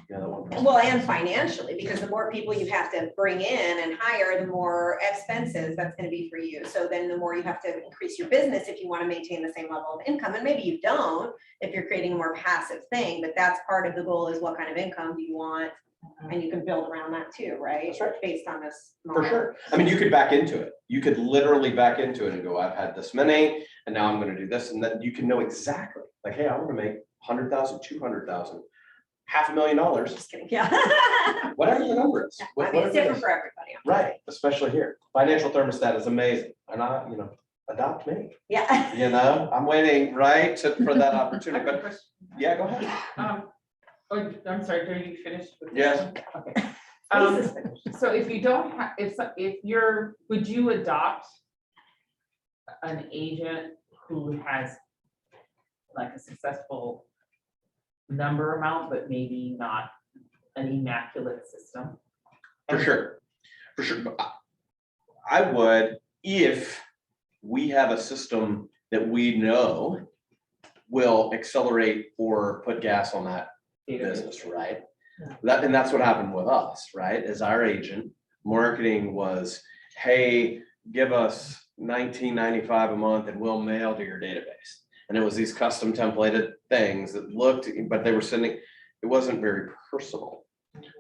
S1: the other one person.
S3: Well, and financially, because the more people you have to bring in and hire, the more expenses that's going to be for you. So then the more you have to increase your business if you want to maintain the same level of income. And maybe you don't if you're creating a more passive thing, but that's part of the goal is what kind of income do you want? And you can build around that too, right?
S1: That's right.
S3: Based on this
S1: For
S3: model.
S1: sure. I mean, you could back into it. You could literally back into it and go, I've had this many, and now I'm going to do this. And then you can know exactly like, hey, I want to make 100,000, 200,000, $500,000.
S3: Just kidding. Yeah.
S1: Whatever the number is.
S3: I mean,
S1: Whatever
S3: it's
S1: it
S3: different
S1: is.
S3: for everybody.
S1: Right. Especially here. Financial thermostat is amazing. And adopt me.
S3: Yeah.
S1: I'm waiting, right, for that opportunity. But yeah, go ahead.
S10: I'm sorry, are you finished? with this?
S1: Yes.
S10: Okay. So if you don't have, would you adopt an agent who has like a successful number amount, but maybe not an immaculate system?
S1: For sure. I would, if we have a system that we know will accelerate or put gas on that business, right? And that's what happened with us, right? As our agent, marketing was, hey, give us $19.95 a month and we'll mail to your database. And it was these custom templated things that looked, but they were sending, it wasn't very personal,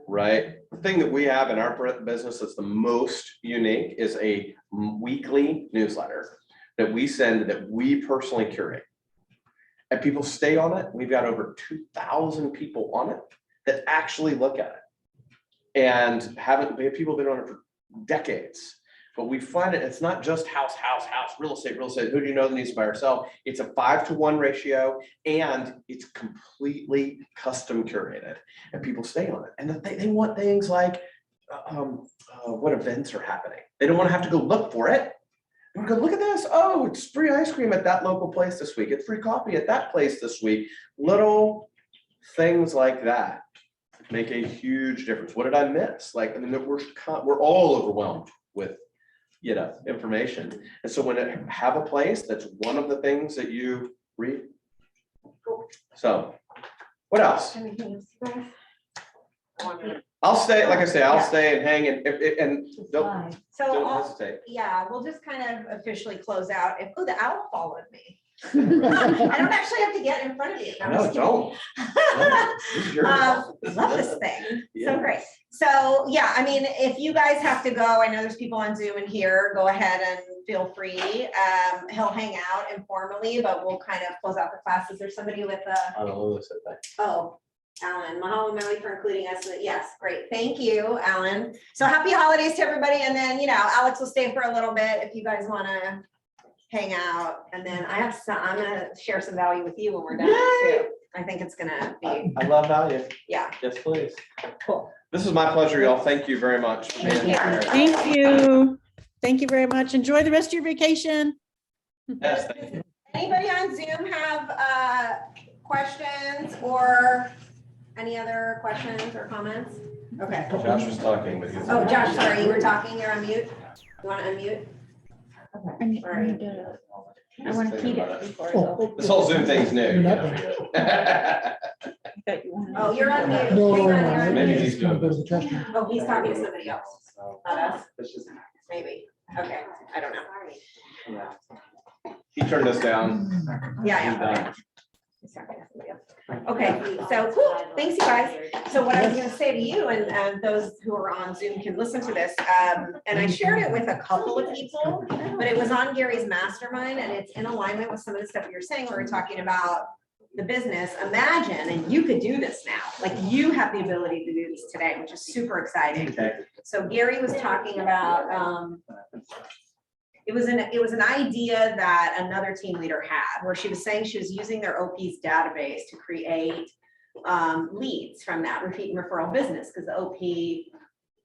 S1: right? The thing that we have in our business that's the most unique is a weekly newsletter that we send that we personally curate. And people stay on it. We've got over 2,000 people on it that actually look at it. And people have been on it for decades. But we find it's not just house, real estate. Who do you know that needs to buy or sell? It's a 5-to-1 ratio, and it's completely custom curated. And people stay on it. And they want things like what events are happening. They don't want to have to go look for it. We're gonna look at this. Oh, it's free ice cream at that local place this week. It's free coffee at that place this week. Little things like that make a huge difference. What did I miss? Like, I mean, we're all overwhelmed with, information. And so when it have a place, that's one of the things that you read. So, what else?
S3: Anything else, you guys? I wanna-
S1: I'll stay, like I say, I'll
S3: Yeah.
S1: stay and hang and don't,
S7: Fine.
S3: So,
S1: don't
S3: I'll-
S1: hesitate.
S3: yeah, we'll just kind of officially close out. If, oh, the owl followed me. I don't actually have to get in front of you. I'm
S1: No,
S3: just kidding.
S1: don't. This is yours.
S3: Love this thing. So
S1: Yeah.
S3: great. So, yeah, I mean, if you guys have to go, I know there's people on Zoom in here, go ahead and feel free. He'll hang out informally, but we'll kind of close out the class. Is there somebody with a,
S1: I don't know this, I think.
S3: oh, Alan, mahalo Maui for including us. Yes, great. Thank you, Alan. So happy holidays to everybody. And then, Alex will stay for a little bit if you guys want to hang out. And then I'm gonna share some value with you when we're done too. I think it's gonna be,
S1: I love value.
S3: yeah.
S1: Yes, please.
S3: Cool.
S1: This is my pleasure, y'all. Thank you very much for being
S3: Thank you.
S1: here.
S4: Thank you. Thank you very much. Enjoy the rest of your vacation.
S1: Yes, thank you.
S3: Anybody on Zoom have questions or any other questions or comments? Okay.
S1: Josh was talking with you.
S3: Oh, Josh, sorry, you were talking, you're on mute. You want to unmute?
S6: I need to, I want to feed it before I go.
S1: This whole Zoom thing's new.
S11: You're not
S3: Oh, you're on mute.
S11: No,
S3: Hang
S11: no,
S3: on,
S11: no,
S3: you're on
S1: Maybe
S3: mute.
S1: he's doing
S11: Go to the trash can.
S3: Oh, he's talking to somebody else, not us,
S1: It's just-
S3: maybe. Okay, I don't know.
S1: He turned us down.
S3: Yeah,
S1: He's
S3: yeah.
S1: done.
S3: He's talking to somebody else. Okay, so cool. Thanks, you guys. So what I was gonna say to you and those who are on Zoom can listen to this, and I shared it with a couple of people, but it was on Gary's mastermind and it's in alignment with some of the stuff you were saying. We were talking about the business. Imagine, and you could do this now, like you have the ability to do this today, which is super exciting.
S1: Okay.
S3: So Gary was talking about, it was an idea that another team leader had, where she was saying she was using their OP's database to create leads from that repeat and referral business, because the OP,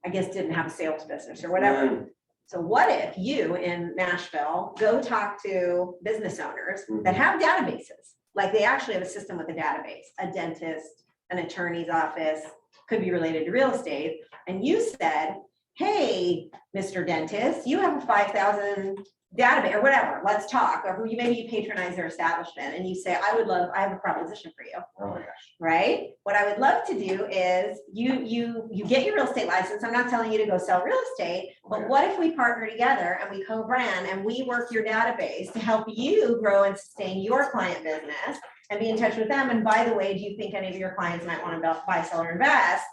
S3: I guess, didn't have a sales business or whatever. So what if you in Nashville go talk to business owners that have databases, like they actually have a system with a database, a dentist, an attorney's office, could be related to real estate, and you said, hey, Mr. Dentist, you have a 5,000 database or whatever, let's talk, or maybe you patronize their establishment and you say, I have a proposition for you,
S1: Oh my gosh.
S3: right? What I would love to do is you get your real estate license. I'm not telling you to go sell real estate, but what if we partner together and we co-brand and we work your database to help you grow and sustain your client business and be in touch with them? And by the way, do you think any of your clients might want to buy, sell, or invest?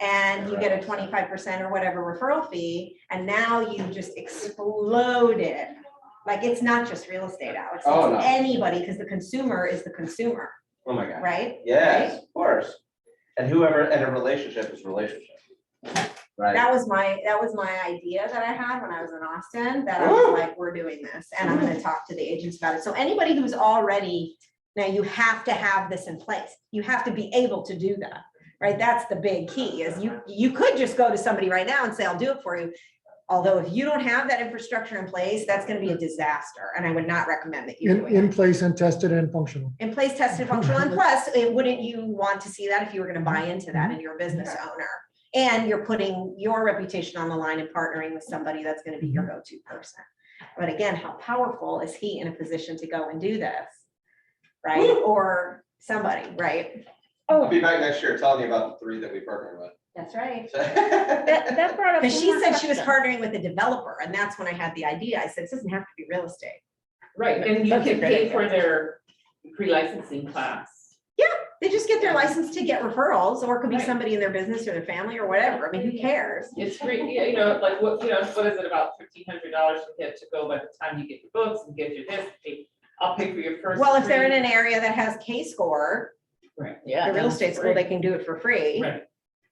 S3: And you get a 25% or whatever referral fee, and now you just exploded. Like, it's not just real estate, Alex,
S1: Oh,
S3: it's
S1: no.
S3: anybody, because the consumer is the consumer,
S1: Oh my gosh.
S3: right?
S1: Yes, of course. And a relationship is relationship. Right.
S3: That was my idea that I had when I was in Austin, that I was like, we're doing this, and I'm gonna talk to the agents about it. So anybody who's already, now you have to have this in place. You have to be able to do that, right? That's the big key, is you could just go to somebody right now and say, I'll do it for you. Although if you don't have that infrastructure in place, that's gonna be a disaster, and I would not recommend that you do it.
S11: In place and tested and functional.
S3: In place, tested, functional, and plus, wouldn't you want to see that if you were gonna buy into that and you're a business owner? And you're putting your reputation on the line and partnering with somebody that's gonna be your go-to person. But again, how powerful is he in a position to go and do this? Right, or somebody, right?
S1: I'll be back next year telling you about the 3 that we partnered with.
S3: That's right.
S6: That brought up.
S3: Because
S6: one
S3: she
S6: more
S3: said she was
S6: question.
S3: partnering with a developer, and that's when I had the idea. I said, this doesn't have to be real estate.
S10: Right, and you
S3: That's a
S10: can
S3: great
S10: pay
S3: idea.
S10: for their pre-licensing class.
S3: They just get their license to get referrals, or it could be
S10: Right.
S3: somebody in their business or their family or whatever. I mean, who cares?
S10: It's free, like what is it, about $1,500 to get to go by the time you get your books and get your this, I'll pay for your first.
S3: Well, if they're in
S10: free-
S3: an area that has K-score,
S10: Right,
S3: the real estate school, they can do it for free.
S10: right,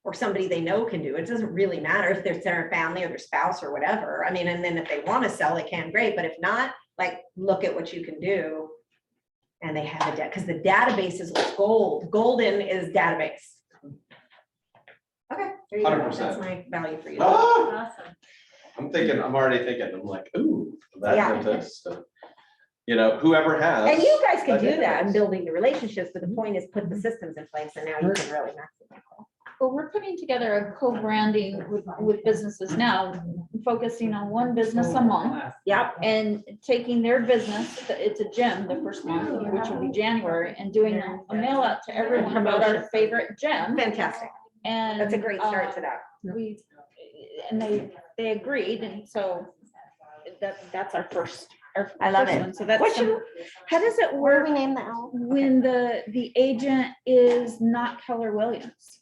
S3: Or somebody they know can do it. It doesn't really matter if they're their family or their spouse or whatever. I mean, and then if they want to sell, they can, great. But if not, like, look at what you can do. And they have a because the database is what's gold. Golden is database. Okay, there you go.
S1: 100%.
S3: That's my value for you.
S1: Oh,
S5: Awesome.
S1: I'm already thinking, I'm like, ooh, that
S3: Yeah.
S1: dentist. You know, whoever has.
S3: And you guys can
S1: a
S3: do that
S1: dentist.
S3: and building the relationships, but the point is put the systems in place and now you can really maximize.
S6: Well, we're putting together a co-branding with businesses now, focusing on one business a month.
S3: Yep.
S6: And taking their business, it's a gym, the first month, which will be January, and doing a mail out to everyone about our favorite gym.
S3: Fantastic.
S6: And
S3: That's a great start to that.
S6: And they agreed, and so that's our first.
S3: I love
S6: first
S3: it.
S6: one. So that's
S3: What should-
S6: how does it
S2: Where do
S6: work
S2: we name the owl?
S6: when the agent is not Keller Williams?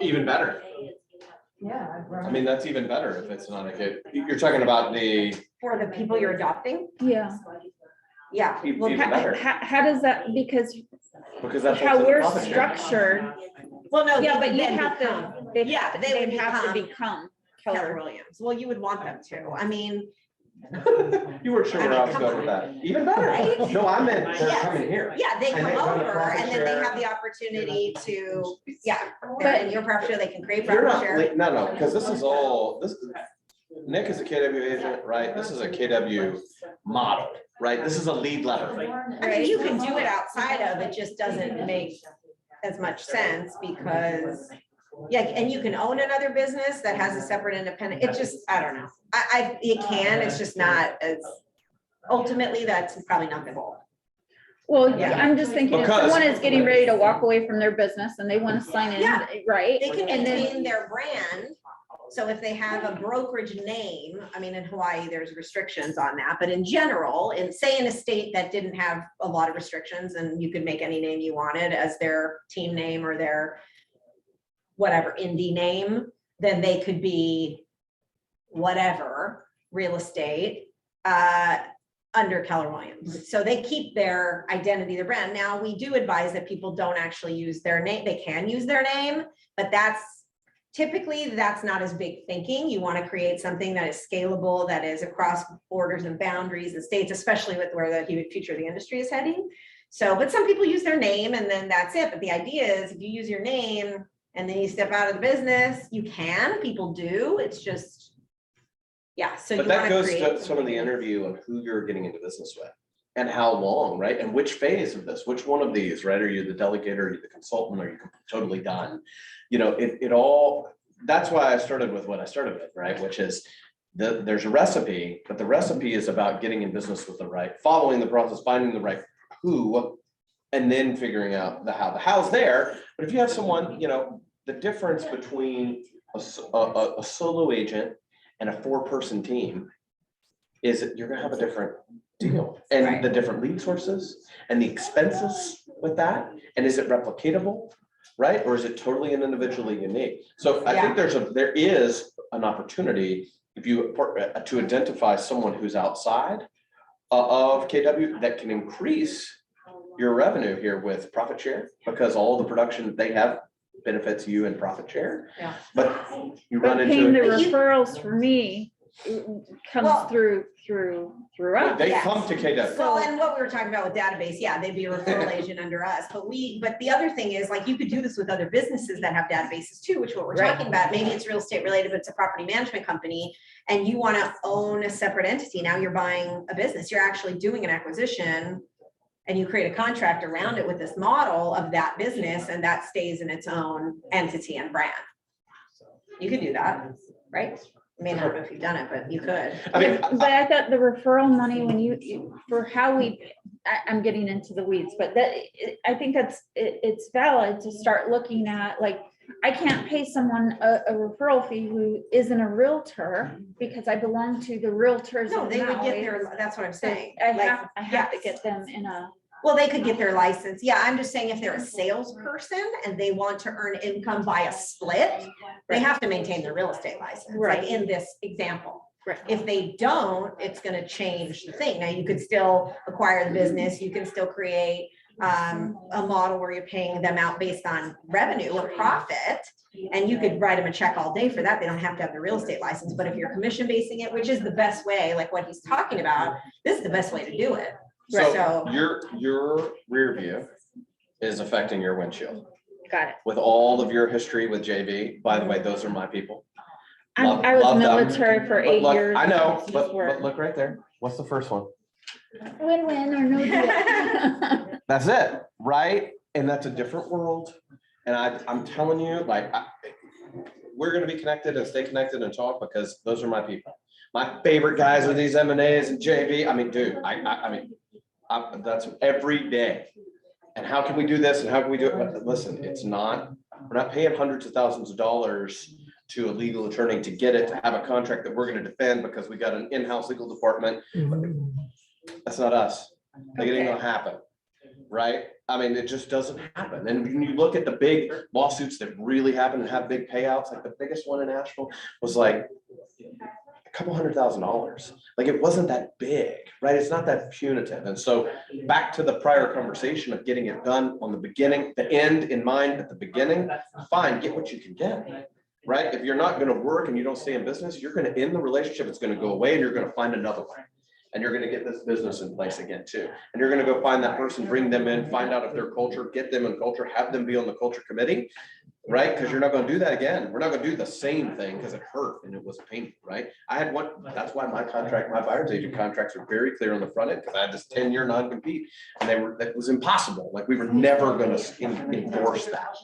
S1: Even better.
S7: Yeah.
S1: I mean, that's even better if it's not a kid. You're talking about the,
S3: For the people you're adopting?
S6: Yeah.
S3: Yeah. Well,
S1: even better,
S6: How does that, because
S1: because that's.
S6: how
S1: what's in the
S6: we're
S1: profit share.
S6: structured,
S3: well, no.
S6: yeah,
S3: they
S6: but you
S3: then
S6: have
S3: become
S6: to, they
S3: Yeah, they would
S6: have to
S3: become
S6: become
S3: Keller
S6: Keller.
S3: Williams. Well, you would want them to. I mean,
S1: You weren't sure where I was going with that. Even better.
S3: Right?
S1: No, I meant they're
S3: Yes.
S1: coming here.
S3: yeah, they
S1: And
S3: come
S1: they run a
S3: over
S1: profit
S3: and then they
S1: share.
S3: have the opportunity to, yeah.
S6: But-
S3: In your profit share, they can create
S1: You're
S3: profit
S1: not,
S3: share.
S1: no, because this is all, Nick is a KW agent, right? This is a KW model, right? This is a lead letter.
S3: I mean, you can do it outside of, it just doesn't make as much sense because, yeah, and you can own another business that has a separate independent, it just, I don't know. It can, it's just not as, ultimately, that's probably not the goal.
S6: Well,
S3: Yeah.
S6: I'm just thinking if
S1: Because-
S6: someone is getting ready to walk away from their business and they want to sign in,
S3: Yeah.
S6: right?
S3: They can
S6: And then-
S3: maintain their brand. So if they have a brokerage name, I mean, in Hawaii, there's restrictions on that, but in general, say in a state that didn't have a lot of restrictions and you could make any name you wanted as their team name or their whatever indie name, then they could be whatever, real estate, under Keller Williams. So they keep their identity, their brand. Now, we do advise that people don't actually use their name. They can use their name, but typically that's not as big thinking. You want to create something that is scalable, that is across borders and boundaries and states, especially with where the future of the industry is heading. So, but some people use their name and then that's it. But the idea is if you use your name and then you step out of the business, you can, people do. It's just, yeah, so you
S1: But
S3: want
S1: that
S3: to
S1: goes
S3: create.
S1: to some of the interview on who you're getting into business with and how long, right? And which phase of this, which one of these, right? Are you the delegator, are you the consultant, are you totally done? You know, it all, that's why I started with what I started with, right? Which is there's a recipe, but the recipe is about getting in business with the right, following the process, finding the right who, and then figuring out the how. The how's there, but if you have someone, you know, the difference between a solo agent and a 4-person team is that you're gonna have a different deal and
S3: Right.
S1: the different lead sources and the expenses with that. And is it replicatable, right? Or is it totally and individually unique? So I think there is an opportunity if you to identify someone who's outside of KW that can increase your revenue here with profit share because all the production that they have benefits you in profit share.
S3: Yeah.
S1: But you
S6: But
S1: run
S6: paying the
S1: into,
S3: But you-
S6: referrals for me comes
S3: Well-
S6: through us.
S1: they
S3: Yes.
S1: come to KW.
S3: Well, and what we were talking about with database, yeah, they'd be a referral agent under us, but the other thing is like, you could do this with other businesses that have databases too, which what we're
S6: Right.
S3: talking about, maybe it's real estate related, but it's a property management company. And you want to own a separate entity. Now you're buying a business, you're actually doing an acquisition. And you create a contract around it with this model of that business and that stays in its own entity and brand. You could do that, right? I mean, I don't know if you've done it, but you could.
S1: I mean,
S6: But I thought the referral money, when for how I'm getting into the weeds, but I think it's valid to start looking at, like, I can't pay someone a referral fee who isn't a realtor because I belong to the realtors.
S3: No,
S6: of
S3: they would get
S6: Maui.
S3: their, that's what I'm saying.
S6: I
S3: Like,
S6: have to
S3: yes.
S6: get them in a.
S3: Well, they could get their license. Yeah, I'm just saying if they're a salesperson and they want to earn income by a split, they have to maintain their real estate license, like
S6: Right.
S3: in this example.
S6: Right.
S3: If they don't, it's gonna change the thing. Now, you could still acquire the business, you can still create a model where you're paying them out based on revenue or profit. And you could write them a check all day for that. They don't have to have the real estate license, but if you're commission basing it, which is the best way, like what he's talking about, this is the best way to do it.
S1: so
S3: So-
S1: your rear view is affecting your windshield.
S6: Got it.
S1: With all of your history with JV, by the way, those are my people.
S6: I was
S1: love them.
S6: military for
S1: But
S6: 8
S1: look,
S6: years.
S1: I know,
S6: It's
S1: but
S6: just work.
S1: look right there. What's the first one?
S6: Win-win or no deal.
S1: That's it, right? And that's a different world. And I'm telling you, like, we're gonna be connected and stay connected and talk because those are my people. My favorite guys are these M&As and JV. I mean, dude, I mean, that's every day. And how can we do this and how can we do it? But listen, we're not paying hundreds of thousands of dollars to a legal attorney to get it, to have a contract that we're gonna defend because we got an in-house legal department. That's not us. Like, it ain't gonna happen, right? I mean, it just doesn't happen. And when you look at the big lawsuits that really happen and have big payouts, like the biggest one in Nashville was like a couple $100,000. Like, it wasn't that big, right? It's not that punitive. And so back to the prior conversation of getting it done on the beginning, the end in mind at the beginning, fine, get what you can get, right? If you're not gonna work and you don't stay in business, you're gonna end the relationship, it's gonna go away and you're gonna find another one. And you're gonna get this business in place again too. And you're gonna go find that person, bring them in, find out if their culture, get them in culture, have them be on the culture committee, right? Because you're not gonna do that again. We're not gonna do the same thing because it hurt and it was painful, right? I had one, that's why my buyer's agent contracts were very clear on the front end, because I had this 10-year non-compete. And that was impossible. Like, we were never gonna enforce that.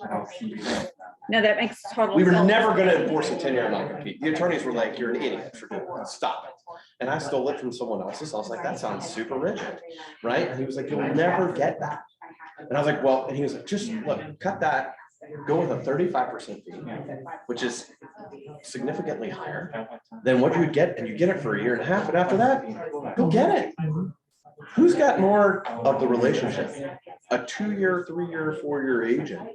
S6: No, that makes total sense.
S1: We were never gonna enforce a 10-year non-compete. The attorneys were like, you're an idiot for doing that. Stop it. And I stole it from someone else's. I was like, that sounds super rigid, right? And he was like, you'll never get that. And I was like, well, and he was like, just look, cut that, go with a 35% fee, which is significantly higher than what you would get, and you get it for a year and a half. And after that, go get it. Who's got more of the relationship? A 2-year, 3-year, 4-year agent,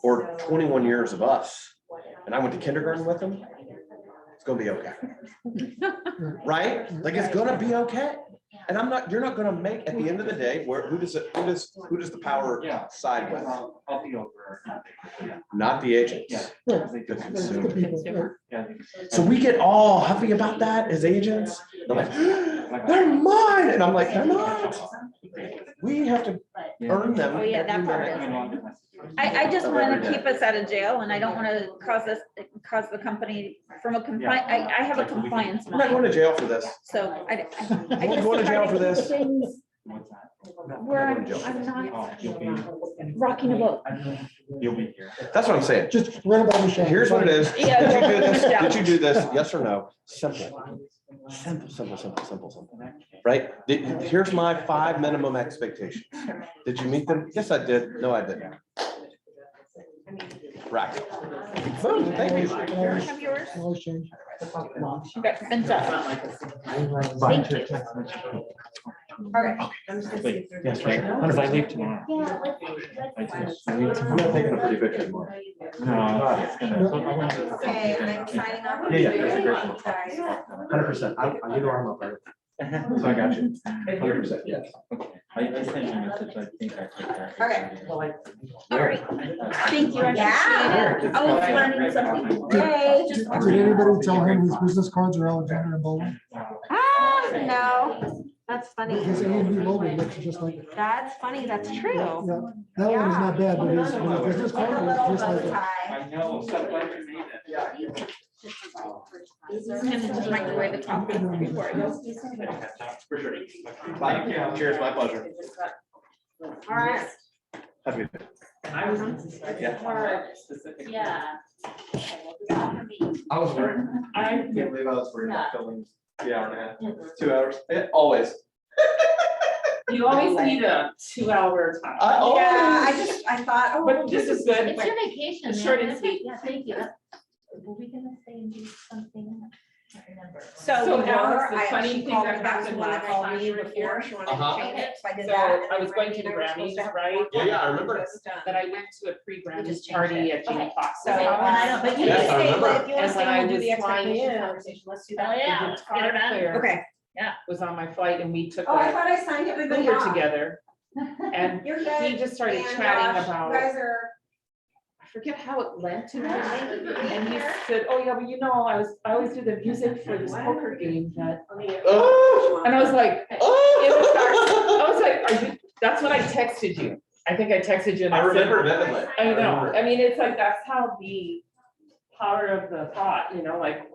S1: or 21 years of us? And I went to kindergarten with them. It's gonna be okay. Right? Like, it's gonna be okay. And you're not gonna make, at the end of the day, who does the power side with?
S8: I'll be over.
S1: Not the agents. The consumer.
S6: Consumer.
S1: So we get all huffy about that as agents. They're like, they're mine. And I'm like, they're not. We have to earn them.
S6: Oh, yeah, that part
S1: every minute.
S6: I just
S1: Of
S6: want
S1: every
S6: to
S1: day.
S6: keep us out of jail, and I don't want to cause the company from a compliance, I have a compliance
S1: I'm not going
S6: mind.
S1: to jail for this.
S6: So I
S1: I'm not
S6: just
S1: going to
S6: try
S1: jail
S6: to
S1: for
S6: keep
S1: this.
S6: things
S8: What's that?
S6: where
S1: I'm not going to jail.
S6: I'm not
S8: Oh, you'll be,
S6: rocking a boat.
S8: you'll be here.
S1: That's what I'm saying.
S11: Just run about Michelle.
S1: Here's what it is.
S6: Yeah.
S1: Did you do this? Did you do this? Yes or no? Simple. Simple. Right? Here's my 5 minimum expectations. Did you meet them? Yes, I did. No, I didn't. Right. Boom, thank you.
S6: Have yours?
S11: Always change.
S6: Okay, fantastic. Thank you.
S3: Okay.
S8: Yes, right. What if I leave tomorrow?
S1: I'm not taking a pretty picture tomorrow.
S8: No, it's gonna.
S3: Okay, I'm signing off.
S1: Yeah, yeah. 100%. You know I'm up there.
S8: So I got you.
S1: 100%, yes.
S8: I sent you a message, I think I took that.
S3: Okay.
S6: All right. Thank you. I
S3: Yeah.
S6: appreciate it. I was learning something.
S3: Yay.
S11: Did anybody tell him his business cards are Alexander and Bowling?
S3: No, that's funny.
S11: His A&B logo looks just like it.
S3: That's funny. That's true.
S11: Yeah, that one is not bad, but his business
S3: Like a
S11: card
S3: little
S11: is just
S3: bow
S11: like it.
S3: tie.
S8: I know, so glad you made it.
S6: And just microwave the coffee before I go.
S1: For sure. Bye. Cheers, my pleasure.
S3: All right.
S1: Have a good day.
S8: I was specific.
S5: Yeah.
S1: I was worried. I can't believe I was worried about filming 3 hour and a half, 2 hours. Yeah, always.
S10: You always need a 2-hour time.
S3: I thought, oh.
S10: But this is good.
S5: It's your vacation.
S10: It's
S5: man.
S10: short and sweet.
S5: Yeah, thank you. Were we gonna stay and do something? I can't remember.
S3: So
S10: Alex, the
S3: I
S10: funny
S3: actually
S10: thing
S3: called
S10: that
S3: her, that was
S10: happened
S3: one that
S10: last
S3: called
S10: time
S3: me
S10: you were
S3: before,
S10: here.
S3: she wanted to change it, so I did
S10: So
S3: that.
S10: I was going to the Grammys, right?
S1: Yeah, I remember.
S10: Then I went to a pre-Grammys
S3: just changed
S10: party
S3: it.
S10: at Jamie
S5: Okay.
S10: Foxx's
S3: So,
S5: Okay, well, I
S10: house.
S5: don't- but you
S1: Yes,
S5: can
S1: I
S5: stay,
S1: remember.
S5: but if you wanna
S10: And
S5: stay
S10: when I
S5: and do
S10: was
S5: the
S10: flying
S5: expectation
S10: in,
S5: conversation, let's do
S10: Oh,
S5: that.
S10: yeah,
S5: The
S10: let's
S5: guitar
S10: get it done.
S5: player
S3: Okay.
S10: Was on my flight and we took
S3: Oh, I
S10: a
S3: thought I signed everybody
S10: Uber
S3: off.
S10: together. And
S3: You're
S10: he
S3: good.
S10: just started
S3: And,
S10: chatting
S3: you
S10: about,
S3: guys are.
S10: I forget how it led to this. And he said, oh yeah, but you know, I always do the music for this poker game that,
S1: Oh.
S10: and I was like,
S1: Oh.
S10: I was like, that's what I texted you. I think I texted you. And
S1: I
S10: said-
S1: remember vividly.
S10: I know, I mean, it's like, that's how the power of the thought, you know, like,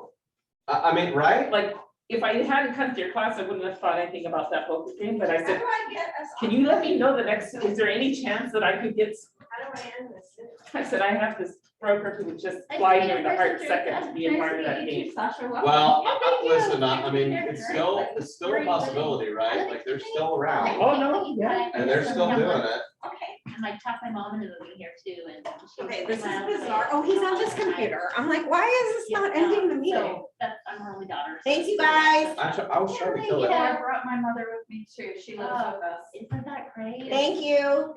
S1: I mean, right?
S10: like, if I hadn't come to your class, I wouldn't have thought anything about that poker game, but I
S3: How
S10: said,
S3: do I get us?
S10: can you let me know the next, is there any chance that I could get,
S3: How do I end this?
S10: I said, I have this broker who would just fly here in the heart second to be a part of that game.
S1: Well, listen, I mean, it's still a possibility, right? Like, they're still around,
S10: Oh, no, yeah.
S1: and they're still doing it.
S3: Okay,
S5: And like talk my mom into moving here too and. she was
S3: okay, this is
S5: smiling.
S3: bizarre. Oh, he's on this computer. I'm like, why is this not ending the meeting?
S5: So that's, I'm her only daughter. so-
S3: Thank you, guys.
S1: I was trying to kill it.
S6: I brought my mother with me too. She lives
S5: Oh,
S6: with us.
S5: Isn't that great?
S3: Thank you.